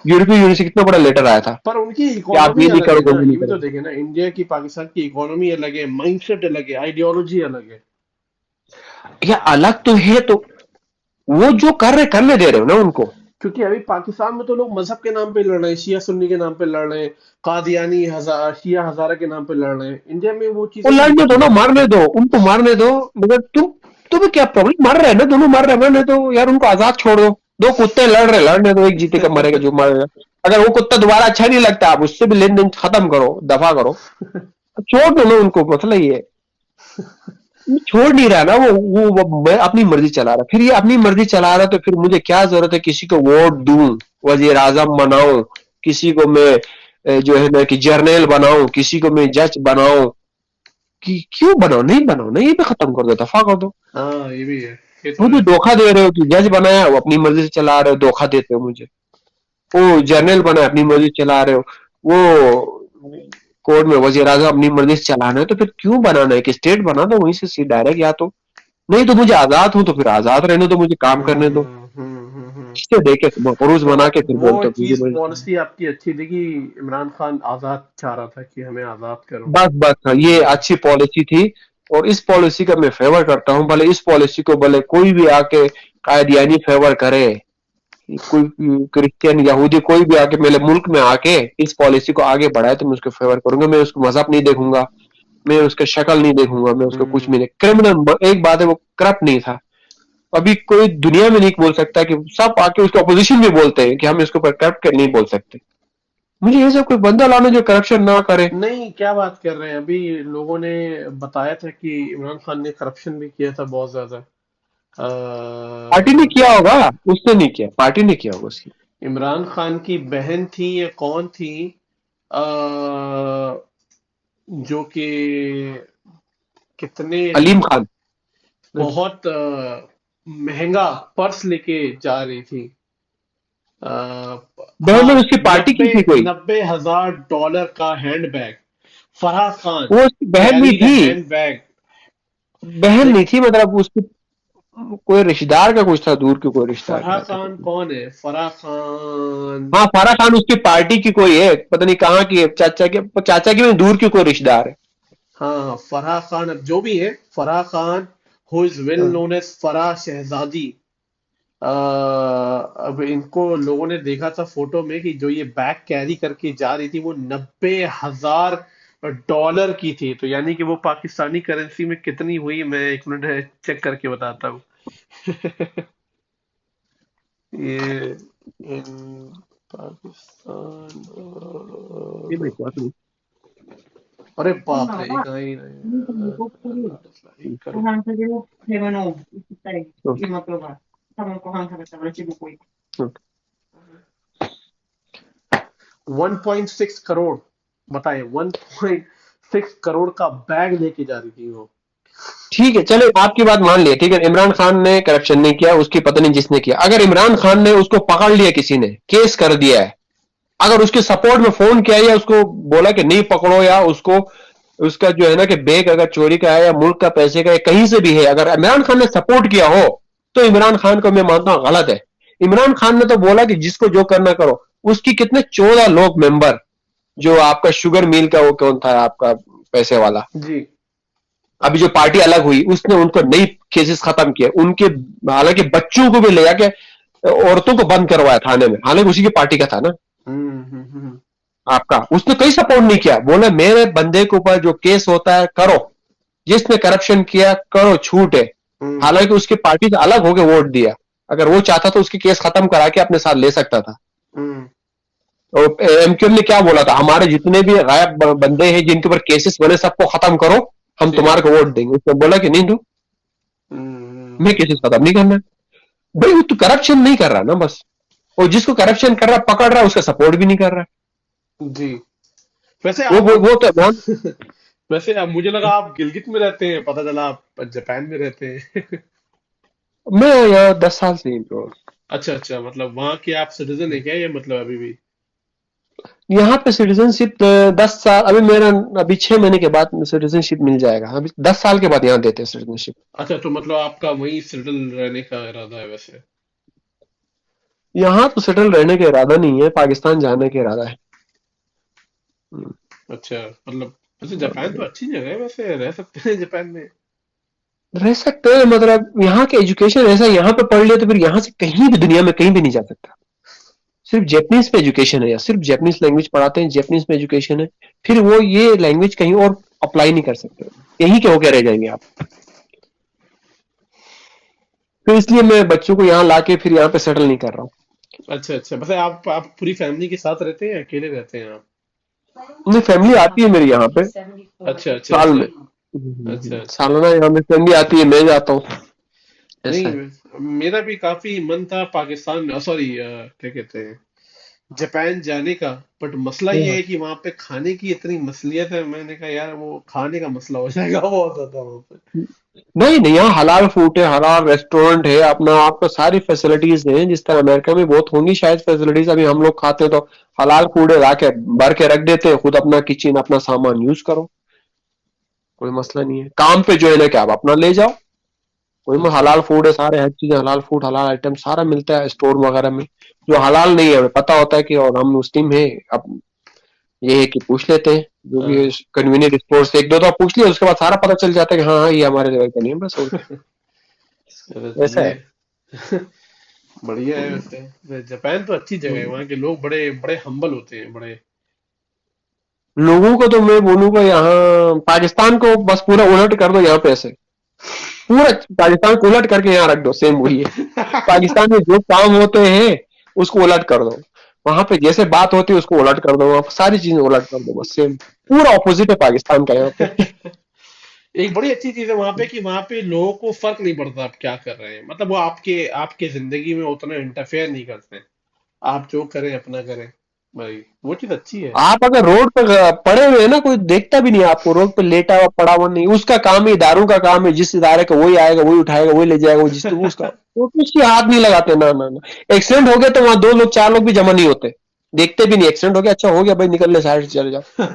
यूरोपीय यूनियन से कितना बड़ा लेटर आया था पर उनकी कि आप इकोनॉमी ये नहीं अलग है करोगे, ना, वो नहीं ये भी तो करोगे। देखे ना, इंडिया की पाकिस्तान की इकोनॉमी अलग है, माइंडसेट अलग है, आइडियोलॉजी अलग है। या अलग तो है, तो वो जो कर रहे करने दे रहे हो ना उनको। क्योंकि अभी पाकिस्तान में तो लोग मजहब के नाम पे लड़ रहे हैं, शिया सुन्नी के नाम पे लड़ रहे हैं, कादियानी शिया हजारा के नाम पे लड़ रहे हैं। इंडिया में वो वो चीजें नहीं लड़ने दो दिखती ना, हैं। मारने दो उनको, मारने दो, मगर तुम्हें क्या प्रॉब्लम, मर रहे हैं ना दोनों, मर रहे हैं, मरने दो यार, उनको आजाद छोड़ दो। दो कुत्ते लड़ रहे, लड़ने दो, एक जीतेगा मरेगा जो मरेगा। अगर वो कुत्ता दोबारा अच्छा नहीं लगता, आप उससे भी लेन देन खत्म करो, दफा करो, छोड़ दो ना उनको, मतलब ये छोड़ नहीं रहा ना, वो मैं अपनी मर्जी चला रहा, फिर ये अपनी मर्जी चला रहा, तो फिर मुझे क्या जरूरत है किसी को वोट दूं, वजीर आजम बनाऊं, किसी को मैं जो है ना कि जर्नल बनाऊं, किसी को मैं जज बनाऊं, कि क्यों बनाओ, नहीं बनाओ ना, ये भी खत्म कर दो, दफा कर दो। हाँ ये भी है, ये तो मुझे है। धोखा दे रहे हो कि जज बनाया वो अपनी मर्जी से चला रहे हो, धोखा देते हो मुझे, वो जर्नल बनाया अपनी मर्जी से चला रहे हो, वो कोर्ट में वजीर आजम अपनी मर्जी से चलाना है, तो फिर क्यों बनाना है, कि स्टेट बना दो वहीं से डायरेक्ट, या तो नहीं तो मुझे आजाद हूं तो फिर आजाद रहने दो, मुझे काम करने दो। हम्म। खींचे देके मकरूज तो बना के फिर वो बोलते हो चीज मुझे। पॉलिसी आपकी अच्छी थी कि इमरान खान आजाद चाह रहा था कि हमें आजाद करो। बस बस हाँ, ये हम्म। अच्छी पॉलिसी थी और इस पॉलिसी का मैं फेवर करता हूँ। भले इस पॉलिसी को भले कोई भी आके कादियानी फेवर करे, कोई क्रिश्चियन यहूदी कोई भी आके मेरे मुल्क में आके इस पॉलिसी को आगे बढ़ाए तो मैं उसको फेवर करूंगा। मैं उसको मजहब नहीं देखूंगा, मैं उसका शक्ल नहीं देखूंगा, मैं उसको कुछ भी हम्म। नहीं। क्रिमिनल एक बात है, वो करप्ट नहीं था। अभी कोई दुनिया में नहीं बोल सकता कि सब आके उसके अपोजिशन भी बोलते हैं कि हम इसके ऊपर करप्ट कर नहीं बोल सकते। मुझे ये सब कोई बंदा लाना जो करप्शन ना करे। नहीं, क्या बात कर रहे हैं? अभी लोगों ने बताया था कि इमरान खान ने करप्शन भी किया था बहुत ज्यादा। पार्टी ने किया होगा, उसने नहीं किया, पार्टी ने किया होगा उसकी। इमरान खान की बहन थी या कौन थी, अ, जो कि कितने अलीम खान। बहुत महंगा पर्स लेके जा रही थी। बहन हाँ, उसकी पार्टी की नब्बे थी कोई। $90,000 का हैंडबैग। फराह खान वो उसकी बहन नहीं कैरीड थी, हैंडबैग। बहन नहीं, नहीं थी, मतलब उसकी कोई रिश्तेदार का कुछ था, दूर के कोई रिश्तेदार फराह का था। खान कौन है? फराह खान। हाँ फारा खान उसकी पार्टी की कोई है, पता नहीं कहाँ की है, चाचा की भी दूर की कोई रिश्तेदार है। हाँ, फराह खान, अब जो भी है, Farah Khan, who is well हाँ। नोन एज फराह शहजादी। अब इनको लोगों ने देखा था फोटो में कि जो ये बैग कैरी करके जा रही थी वो $90,000 की थी। तो यानी कि वो पाकिस्तानी करेंसी में कितनी हुई, मैं एक मिनट चेक करके बताता हूँ। ये इन पाकिस्तान, ये नहीं बात नहीं। अरे बाप रे, एक नहीं नहीं, 1 करोड़। तो, तो, 1.6 करोड़, बताएं, 1.6 करोड़ का बैग लेके जा रही थी वो। ठीक है चलो आपकी बात मान लिया, ठीक है इमरान खान ने करप्शन नहीं किया, उसकी पत्नी जिसने किया। अगर इमरान खान ने उसको पकड़ लिया, किसी ने केस कर दिया है, अगर उसके सपोर्ट में फोन किया या उसको बोला कि नहीं पकड़ो, या उसको उसका जो है ना कि बैग अगर चोरी का है या मुल्क का पैसे का है कहीं से भी है, अगर इमरान खान ने सपोर्ट किया हो तो इमरान खान को मैं मानता हूं गलत है। इमरान खान ने तो बोला कि जिसको जो करना करो। उसकी कितने 14 लोग मेंबर, जो आपका शुगर मिल का वो कौन था आपका पैसे वाला, जी। अभी जो पार्टी अलग हुई उसने उनको नई केसेस खत्म किए उनके। हालांकि बच्चों को भी ले जाके औरतों को बंद करवाया थाने में, हालांकि उसी की पार्टी का था ना हम्म। आपका। उसने कोई सपोर्ट नहीं किया, बोले मेरे बंदे के ऊपर जो केस होता है करो, जिसने करप्शन किया करो, छूट है। हम्म। हालांकि उसकी पार्टी से अलग होकर वोट दिया, अगर वो चाहता तो उसकी केस खत्म करा के अपने साथ ले सकता था। हम्म। और एमक्यूएम ने क्या बोला था, हमारे जितने भी गायब बंदे हैं जिनके ऊपर केसेस बने सबको खत्म करो, हम जी। तुम्हारे को वोट देंगे। उसने बोला कि नहीं दो, मैं हम्म। केसेस खत्म नहीं करना। भाई वो तो करप्शन नहीं कर रहा ना बस, और जिसको करप्शन कर रहा पकड़ रहा है उसका सपोर्ट भी नहीं कर रहा। जी। वैसे वो आप वो, वो तो मान। वैसे अब मुझे लगा आप गिलगित में रहते हैं, पता चला आप जापान में रहते हैं। मैं यहाँ 10 साल से ही तो अच्छा अच्छा, मतलब वहां के आप सिटीजन है क्या, ये मतलब अभी भी? यहाँ पे सिटीजनशिप 10 साल, अभी मेरा अभी 6 महीने के बाद सिटीजनशिप मिल जाएगा। अभी 10 साल के बाद यहाँ देते हैं सिटीजनशिप। अच्छा, तो मतलब आपका वहीं सेटल रहने का इरादा है वैसे? यहाँ तो सेटल रहने का इरादा नहीं है, पाकिस्तान जाने का इरादा है। अच्छा, मतलब वैसे जापान तो अच्छी जगह है, वैसे रह सकते हैं जापान में। रह सकते हैं, मतलब यहाँ के एजुकेशन ऐसा है, यहाँ पे पढ़ लिया तो फिर यहाँ से कहीं भी दुनिया में कहीं भी नहीं जा सकता। सिर्फ जैपनीज पे एजुकेशन है, या सिर्फ जैपनीज लैंग्वेज पढ़ाते हैं, जैपनीज पे एजुकेशन है। फिर वो ये लैंग्वेज कहीं और अप्लाई नहीं कर सकते, यहीं के होके रह जाएंगे आप। तो इसलिए मैं बच्चों को यहाँ लाके फिर यहाँ पे सेटल नहीं कर रहा हूँ। अच्छा अच्छा, वैसे आप पूरी फैमिली के साथ रहते हैं या अकेले रहते हैं आप? नहीं फैमिली आती है मेरी यहाँ पे अच्छा अच्छा साल अच्छा। में। अच्छा अच्छा। सालाना यहाँ में फैमिली आती है, मैं जाता हूँ, ऐसा है। नहीं, मेरा भी काफी मन था पाकिस्तान, सॉरी, क्या कहते हैं, जापान जाने का। बट मसला ये हाँ। है कि वहां पे खाने की इतनी मसलियत है, मैंने कहा यार वो खाने का मसला हो जाएगा बहुत ज्यादा वहां पे। नहीं नहीं, यहाँ हलाल फूड है, हलाल रेस्टोरेंट है अपना, आपको सारी फैसिलिटीज हैं जिस तरह अमेरिका में बहुत होंगी शायद फैसिलिटीज। अभी हम लोग खाते हैं तो हलाल फूड है, लाके भर के रख देते हैं, खुद अपना किचन अपना सामान यूज करो, कोई मसला नहीं है। काम पे जो है ना कि आप अपना ले जाओ, वही में अच्छा। हलाल फूड है, सारे हर चीजें हलाल फूड, हलाल आइटम सारा मिलता है स्टोर वगैरह में। जो हलाल नहीं है हमें पता होता है कि और हम मुस्लिम है, अब ये है कि पूछ लेते हैं जो भी है हाँ। कन्वीनियंट स्टोर से, एक दो तो पूछ लिया उसके बाद सारा पता चल जाता है कि हाँ हाँ ये हमारे जगह का नहीं है, बस और क्या। चलो ऐसा सही है। है। बढ़िया है वैसे, जापान तो अच्छी जगह है, वहाँ के लोग बड़े बड़े हम्बल होते हैं, बड़े। लोगों को तो मैं बोलूंगा यहाँ पाकिस्तान को बस पूरा उलट कर दो यहाँ पे ऐसे, पूरा पाकिस्तान को उलट करके यहाँ रख दो, सेम वही है। पाकिस्तान में जो काम होते हैं उसको उलट कर दो, वहां पे जैसे बात होती है उसको उलट कर दो, वहां पे सारी चीजें उलट कर दो, बस सेम पूरा ऑपोजिट है पाकिस्तान का यहाँ पे। एक बड़ी अच्छी चीज है वहां पे कि वहां पे लोगों को फर्क नहीं पड़ता आप क्या कर रहे हैं, मतलब वो आपके आपके जिंदगी में उतना इंटरफेयर नहीं करते। आप जो करें अपना करें, भाई वो चीज अच्छी है। आप अगर रोड पे पड़े हुए हैं ना, कोई देखता भी नहीं आपको, रोड पे लेटा हुआ पड़ा हुआ नहीं, उसका काम ही इदारों का काम है, जिस इदारे का वही आएगा वही उठाएगा वही ले जाएगा, वो जिस वो उसका, वो किसी हाथ नहीं लगाते, ना ना ना। एक्सीडेंट हो गया तो वहां दो लोग चार लोग भी जमा नहीं होते, देखते भी नहीं, एक्सीडेंट हो गया अच्छा हो गया भाई निकल ले साइड से चले जाओ,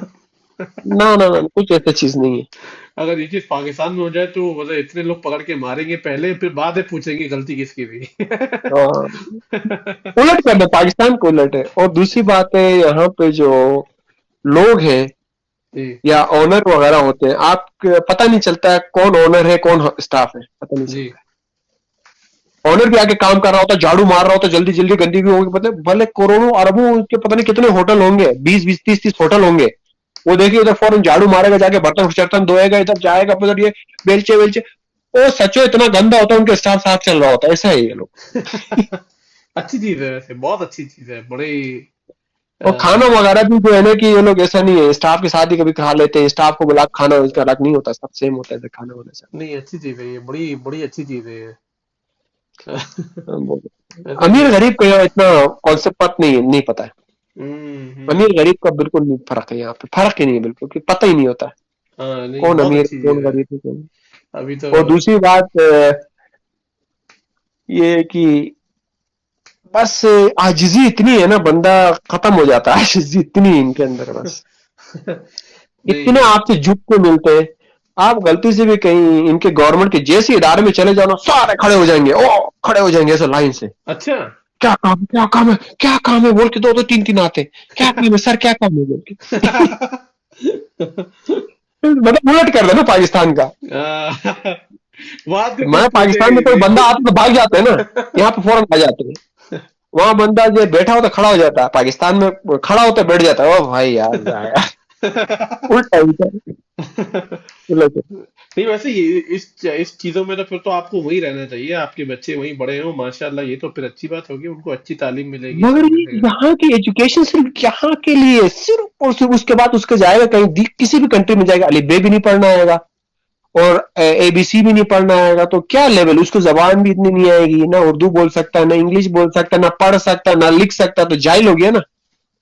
ना ना ना कुछ ऐसा चीज नहीं है। अगर ये चीज पाकिस्तान में हो जाए तो मतलब इतने लोग पकड़ के मारेंगे पहले, फिर बाद में पूछेंगे गलती किसकी थी। हाँ, उलट कर दो, पाकिस्तान को उलट है। और दूसरी बात है यहाँ पे जो लोग हैं जी। या ओनर वगैरह होते हैं, आप पता नहीं चलता है कौन ओनर है कौन स्टाफ है, पता नहीं जी। चलता है। ओनर भी आके काम कर रहा होता है, झाड़ू मार रहा होता है, जल्दी जल्दी गंदी भी होगी, मतलब भले करोड़ों अरबों के पता नहीं कितने होटल होंगे, 20 20 30 30 होटल होंगे, वो देखिए उधर फौरन झाड़ू मारेगा, जाके बर्तन वर्तन धोएगा, इधर जाएगा उधर ये बेलचे वेलचे, वो सचो इतना गंदा होता है, उनके स्टाफ साथ चल रहा होता है, ऐसा है ये लोग। अच्छी चीज है वैसे, बहुत अच्छी चीज है, बड़ी। और खाना अ, वगैरह भी जो है ना कि ये लोग ऐसा नहीं है, स्टाफ के साथ ही कभी खा लेते हैं, स्टाफ को बुला के खाना उसका अलग नहीं होता, सब सेम होता है खाना वाना सब। नहीं अच्छी चीज है ये, बड़ी बड़ी अच्छी चीज है ये। वैसे अमीर ये। गरीब का यहाँ इतना कॉन्सेप्ट पत नहीं नहीं पता है। अमीर हम्म। गरीब का बिल्कुल नहीं फर्क है यहाँ पे, फर्क ही नहीं है बिल्कुल, कि पता ही नहीं होता है हाँ नहीं, कौन बहुत अमीर अच्छी है चीज कौन है। गरीब है कौन। अभी तो। और दूसरी बात ये है कि बस आजिजी इतनी है ना, बंदा खत्म हो जाता है, आजिजी इतनी है इनके अंदर बस, इतने नहीं। आपसे झुक के मिलते हैं। आप गलती से भी कहीं इनके गवर्नमेंट के जैसे इदारे में चले जाओ ना, सारे खड़े हो जाएंगे, ओ खड़े हो जाएंगे ऐसे लाइन से, अच्छा। क्या काम है क्या काम है क्या काम है बोल के दो दो तीन तीन आते हैं, क्या काम है सर क्या काम है बोल के। मतलब उलट कर देना पाकिस्तान का। वहां तो कोई मैं पाकिस्तान पूछेगा में ही कोई बंदा नहीं। आता तो भाग जाते हैं ना, यहाँ पे फौरन आ जाते हैं। वहां बंदा जो बैठा होता खड़ा हो जाता है, पाकिस्तान में खड़ा होता बैठ जाता है, ओ भाई यार जा यार, उल्टा उल्टा उलट। नहीं वैसे ये इस चीजों में तो फिर तो आपको वहीं रहना चाहिए, आपके बच्चे वहीं बड़े हो माशाल्लाह, ये तो फिर अच्छी बात होगी, उनको अच्छी तालीम मिलेगी, मगर सब ये मिलेगा। यहाँ की एजुकेशन सिर्फ यहाँ के लिए, सिर्फ और सिर्फ उसके बाद उसके जाएगा कहीं किसी भी कंट्री में जाएगा, अली बे भी नहीं पढ़ना आएगा और एबीसी भी नहीं पढ़ना आएगा, तो क्या लेवल, उसको जबान भी इतनी नहीं आएगी, ना उर्दू बोल सकता है ना इंग्लिश बोल सकता है ना पढ़ सकता है ना लिख सकता है, तो जाहिल हो गया ना।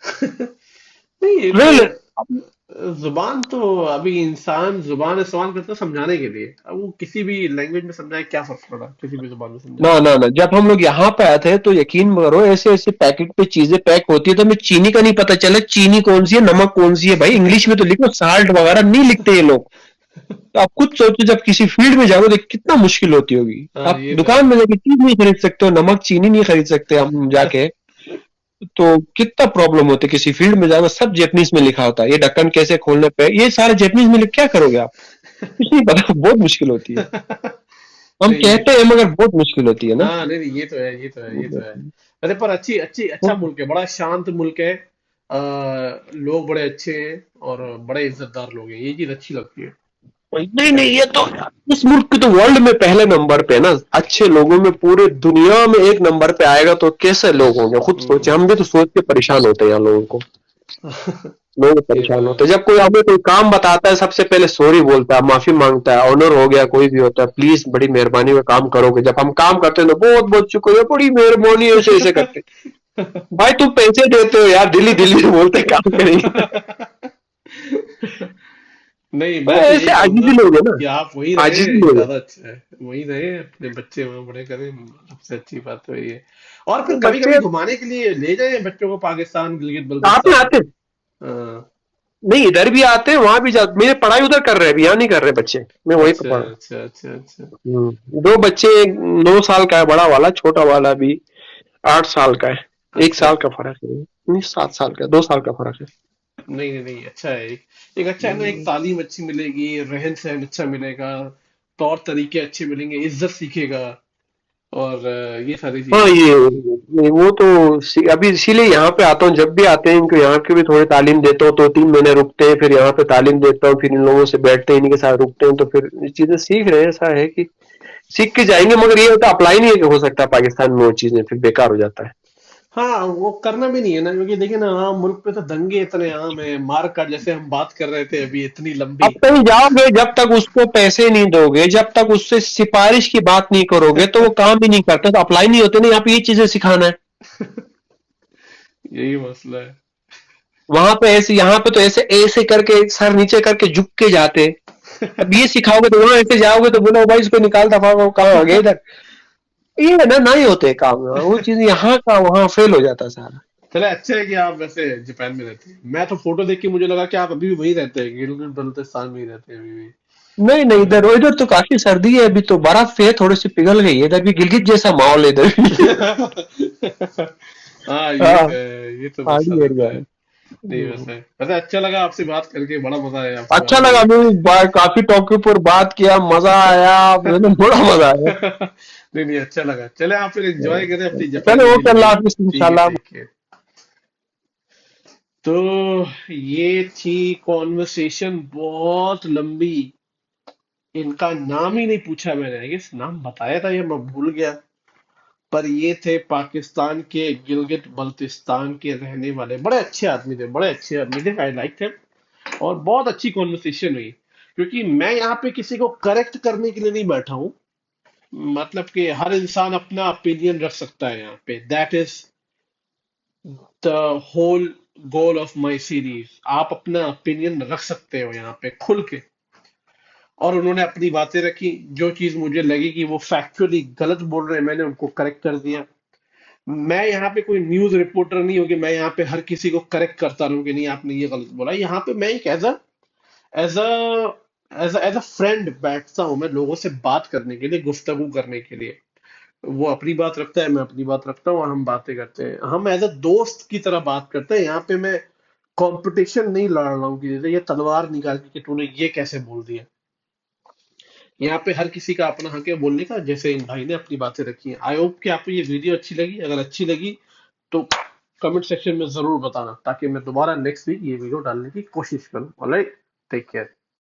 नहीं ये तो, रियल। जुबान तो अभी इंसान जुबान इस्तेमाल करता है समझाने के लिए, अब वो किसी भी लैंग्वेज में समझाए क्या फर्क पड़ा, किसी भी जुबान में समझाए। ना ना ना, जब हम लोग यहाँ पे आए थे तो यकीन करो ऐसे ऐसे पैकेट पे चीजें पैक होती है, तो हमें चीनी का नहीं पता चला चीनी कौन सी है नमक कौन सी है, भाई इंग्लिश में तो लिखो साल्ट वगैरह नहीं लिखते ये लोग। तो आप खुद सोचो जब किसी फील्ड में जाओगे तो कितना मुश्किल होती होगी, हाँ आप ये तो है। दुकान में जाके चीज नहीं खरीद सकते हो, नमक चीनी नहीं खरीद सकते हम जाके, तो कितना प्रॉब्लम होती है, किसी फील्ड में जाओगे सब जैपनीज में लिखा होता है, ये ढक्कन कैसे खोलने पे ये सारे जैपनीज में लिख क्या करोगे आप, कुछ नहीं पता, बहुत मुश्किल होती है। हम नहीं ये। कहते हैं मगर बहुत मुश्किल होती है ना। हाँ नहीं नहीं, ये तो है, ये तो है, ये तो है। अरे पर अच्छी अच्छी अच्छा मुल्क है, बड़ा शांत मुल्क है। लोग बड़े अच्छे हैं और बड़े इज्जतदार लोग हैं, ये चीज अच्छी लगती है। नहीं नहीं, ये तो इस मुल्क की तो वर्ल्ड में पहले नंबर पे है ना, अच्छे लोगों में पूरे दुनिया में एक नंबर पे आएगा, तो कैसे लोग होंगे खुद सोचे, हम्म। हम भी तो सोच के परेशान होते हैं यहाँ लोगों को, लोग ये तो परेशान है। होते हैं जब कोई हमें कोई काम बताता है, सबसे पहले सॉरी बोलता है माफी मांगता है, ऑनर हो गया कोई भी होता है, प्लीज बड़ी मेहरबानी में काम करोगे, जब हम काम करते हैं तो बहुत बहुत शुक्रिया बड़ी मेहरबानी ऐसे ऐसे करते हैं। भाई तुम पैसे देते हो यार, दिल्ली दिल्ली में बोलते हैं, काम करेंगे। नहीं तो मैं तो यही ऐसे कहूंगा आजीजी लोग है ना, कि आप वहीं रहे, आजीजी ये लोग ज्यादा अच्छा है, वहीं रहे, अपने बच्चे वहां बड़े करें, सबसे अच्छी बात तो यही है। और फिर है। कभी कभी बच्चे घुमाने के लिए ले जाएं बच्चों को पाकिस्तान, गिलगित आते बल्तिस्तान। आते हाँ। नहीं, इधर भी आते हैं, वहां भी जाते, मेरे पढ़ाई उधर कर रहे हैं, अभी यहाँ नहीं कर रहे बच्चे, मैं वहीं पे अच्छा पढ़ा। अच्छा अच्छा अच्छा। दो बच्चे, 9 साल का है बड़ा वाला, छोटा वाला भी 8 साल का है। एक अच्छा साल का फर्क है, नहीं 7 साल का, 2 साल का फर्क है। नहीं नहीं नहीं, अच्छा है। एक अच्छा है ना, एक तालीम अच्छी मिलेगी, रहन सहन अच्छा मिलेगा, तौर तरीके अच्छे मिलेंगे, इज्जत सीखेगा, और ये सारी हाँ, चीजें। ये वो तो अभी इसीलिए यहाँ पे आता हूँ, जब भी आते हैं इनको यहाँ की भी थोड़ी तालीम देता हूँ, तो 3 महीने रुकते हैं, फिर यहाँ पे तालीम देता हूँ, फिर इन लोगों से बैठते हैं, इन्हीं के साथ रुकते हैं, तो फिर ये चीजें सीख रहे हैं। ऐसा है कि सीख के जाएंगे, मगर ये होता अप्लाई नहीं हो सकता पाकिस्तान में, वो चीजें फिर बेकार हो जाता है। हाँ, वो करना भी नहीं है ना, क्योंकि देखिए ना, आम मुल्क पे तो दंगे इतने आम है, मार काट, जैसे हम बात कर रहे थे अभी, इतनी लंबी। अब कहीं जाओगे, जब तक उसको पैसे नहीं दोगे, जब तक उससे सिफारिश की बात नहीं करोगे, तो वो काम भी नहीं करते, तो अप्लाई नहीं होते ना। यहाँ पे ये चीजें सिखाना है। यही मसला है। वहां पे ऐसे, यहाँ पे तो ऐसे ऐसे करके सर नीचे करके झुक के जाते। अब ये सिखाओगे तो वहां ऐसे जाओगे तो बोलो भाई इसको निकाल, दफा वो कहाँ आ गया इधर। ये है ना, नहीं होते काम वो चीज, यहाँ का वहां फेल हो जाता सारा। चले, अच्छा है कि आप वैसे जापान में रहते हैं। मैं तो फोटो देख के मुझे लगा कि आप अभी भी वहीं रहते हैं, गिलगित बल्तिस्तान में ही रहते हैं अभी भी। नहीं नहीं, इधर इधर तो काफी सर्दी है, अभी तो बर्फ है, थोड़ी सी पिघल गई है, इधर भी गिलगित जैसा माहौल है इधर भी। हाँ, ये हाँ, तो है, ये तो मसला पहाड़ी रहता एरिया है। है। नहीं, हम्म। वैसे वैसे अच्छा लगा आपसे बात करके, बड़ा मजा आया आपसे अच्छा बात लगा, करके। मैं काफी टॉपिक पर बात किया, मजा आया, मतलब बड़ा मजा आया। नहीं नहीं, अच्छा लगा। चले, आप फिर एंजॉय करें अपनी जापान चलो, की ओके, अल्लाह जिंदगी। हाफिज, ठीक है, इंशाल्लाह। ठीक है। तो ये थी कॉन्वर्सेशन, बहुत लंबी। इनका नाम ही नहीं पूछा मैंने, आई गेस नाम बताया था, ये मैं भूल गया। पर ये थे पाकिस्तान के गिलगित बल्तिस्तान के रहने वाले, बड़े अच्छे आदमी थे, बड़े अच्छे आदमी थे, आई लाइक थे। और बहुत अच्छी कॉन्वर्सेशन हुई, क्योंकि मैं यहाँ पे किसी को करेक्ट करने के लिए नहीं बैठा हूँ। मतलब कि हर इंसान अपना ओपिनियन रख सकता है यहाँ पे, that is the whole goal of my series. आप अपना ओपिनियन रख सकते हो यहाँ पे खुल के। और उन्होंने अपनी बातें रखी, जो चीज मुझे लगी कि वो फैक्चुअली गलत बोल रहे हैं, मैंने उनको करेक्ट कर दिया। मैं यहाँ पे कोई न्यूज रिपोर्टर नहीं हूँ कि मैं यहाँ पे हर किसी को करेक्ट करता रहूं कि नहीं आपने ये गलत बोला। यहाँ पे मैं एक as a as a friend बैठता हूँ, मैं लोगों से बात करने के लिए, गुफ्तगू करने के लिए। वो अपनी बात रखता है, मैं अपनी बात रखता हूँ, और हम बातें करते हैं, हम एज अ दोस्त की तरह बात करते हैं। यहाँ पे मैं कंपटीशन नहीं लड़ रहा हूँ कि जैसे ये तलवार निकाल के कि तूने ये कैसे बोल दिया। यहाँ पे हर किसी का अपना हक है बोलने का, जैसे इन भाई ने अपनी बातें रखी हैं। आई होप कि आपको ये वीडियो अच्छी लगी। अगर अच्छी लगी तो कमेंट सेक्शन में जरूर बताना, ताकि मैं दोबारा नेक्स्ट वीक ये वीडियो डालने की कोशिश करूँ। Alright, take care.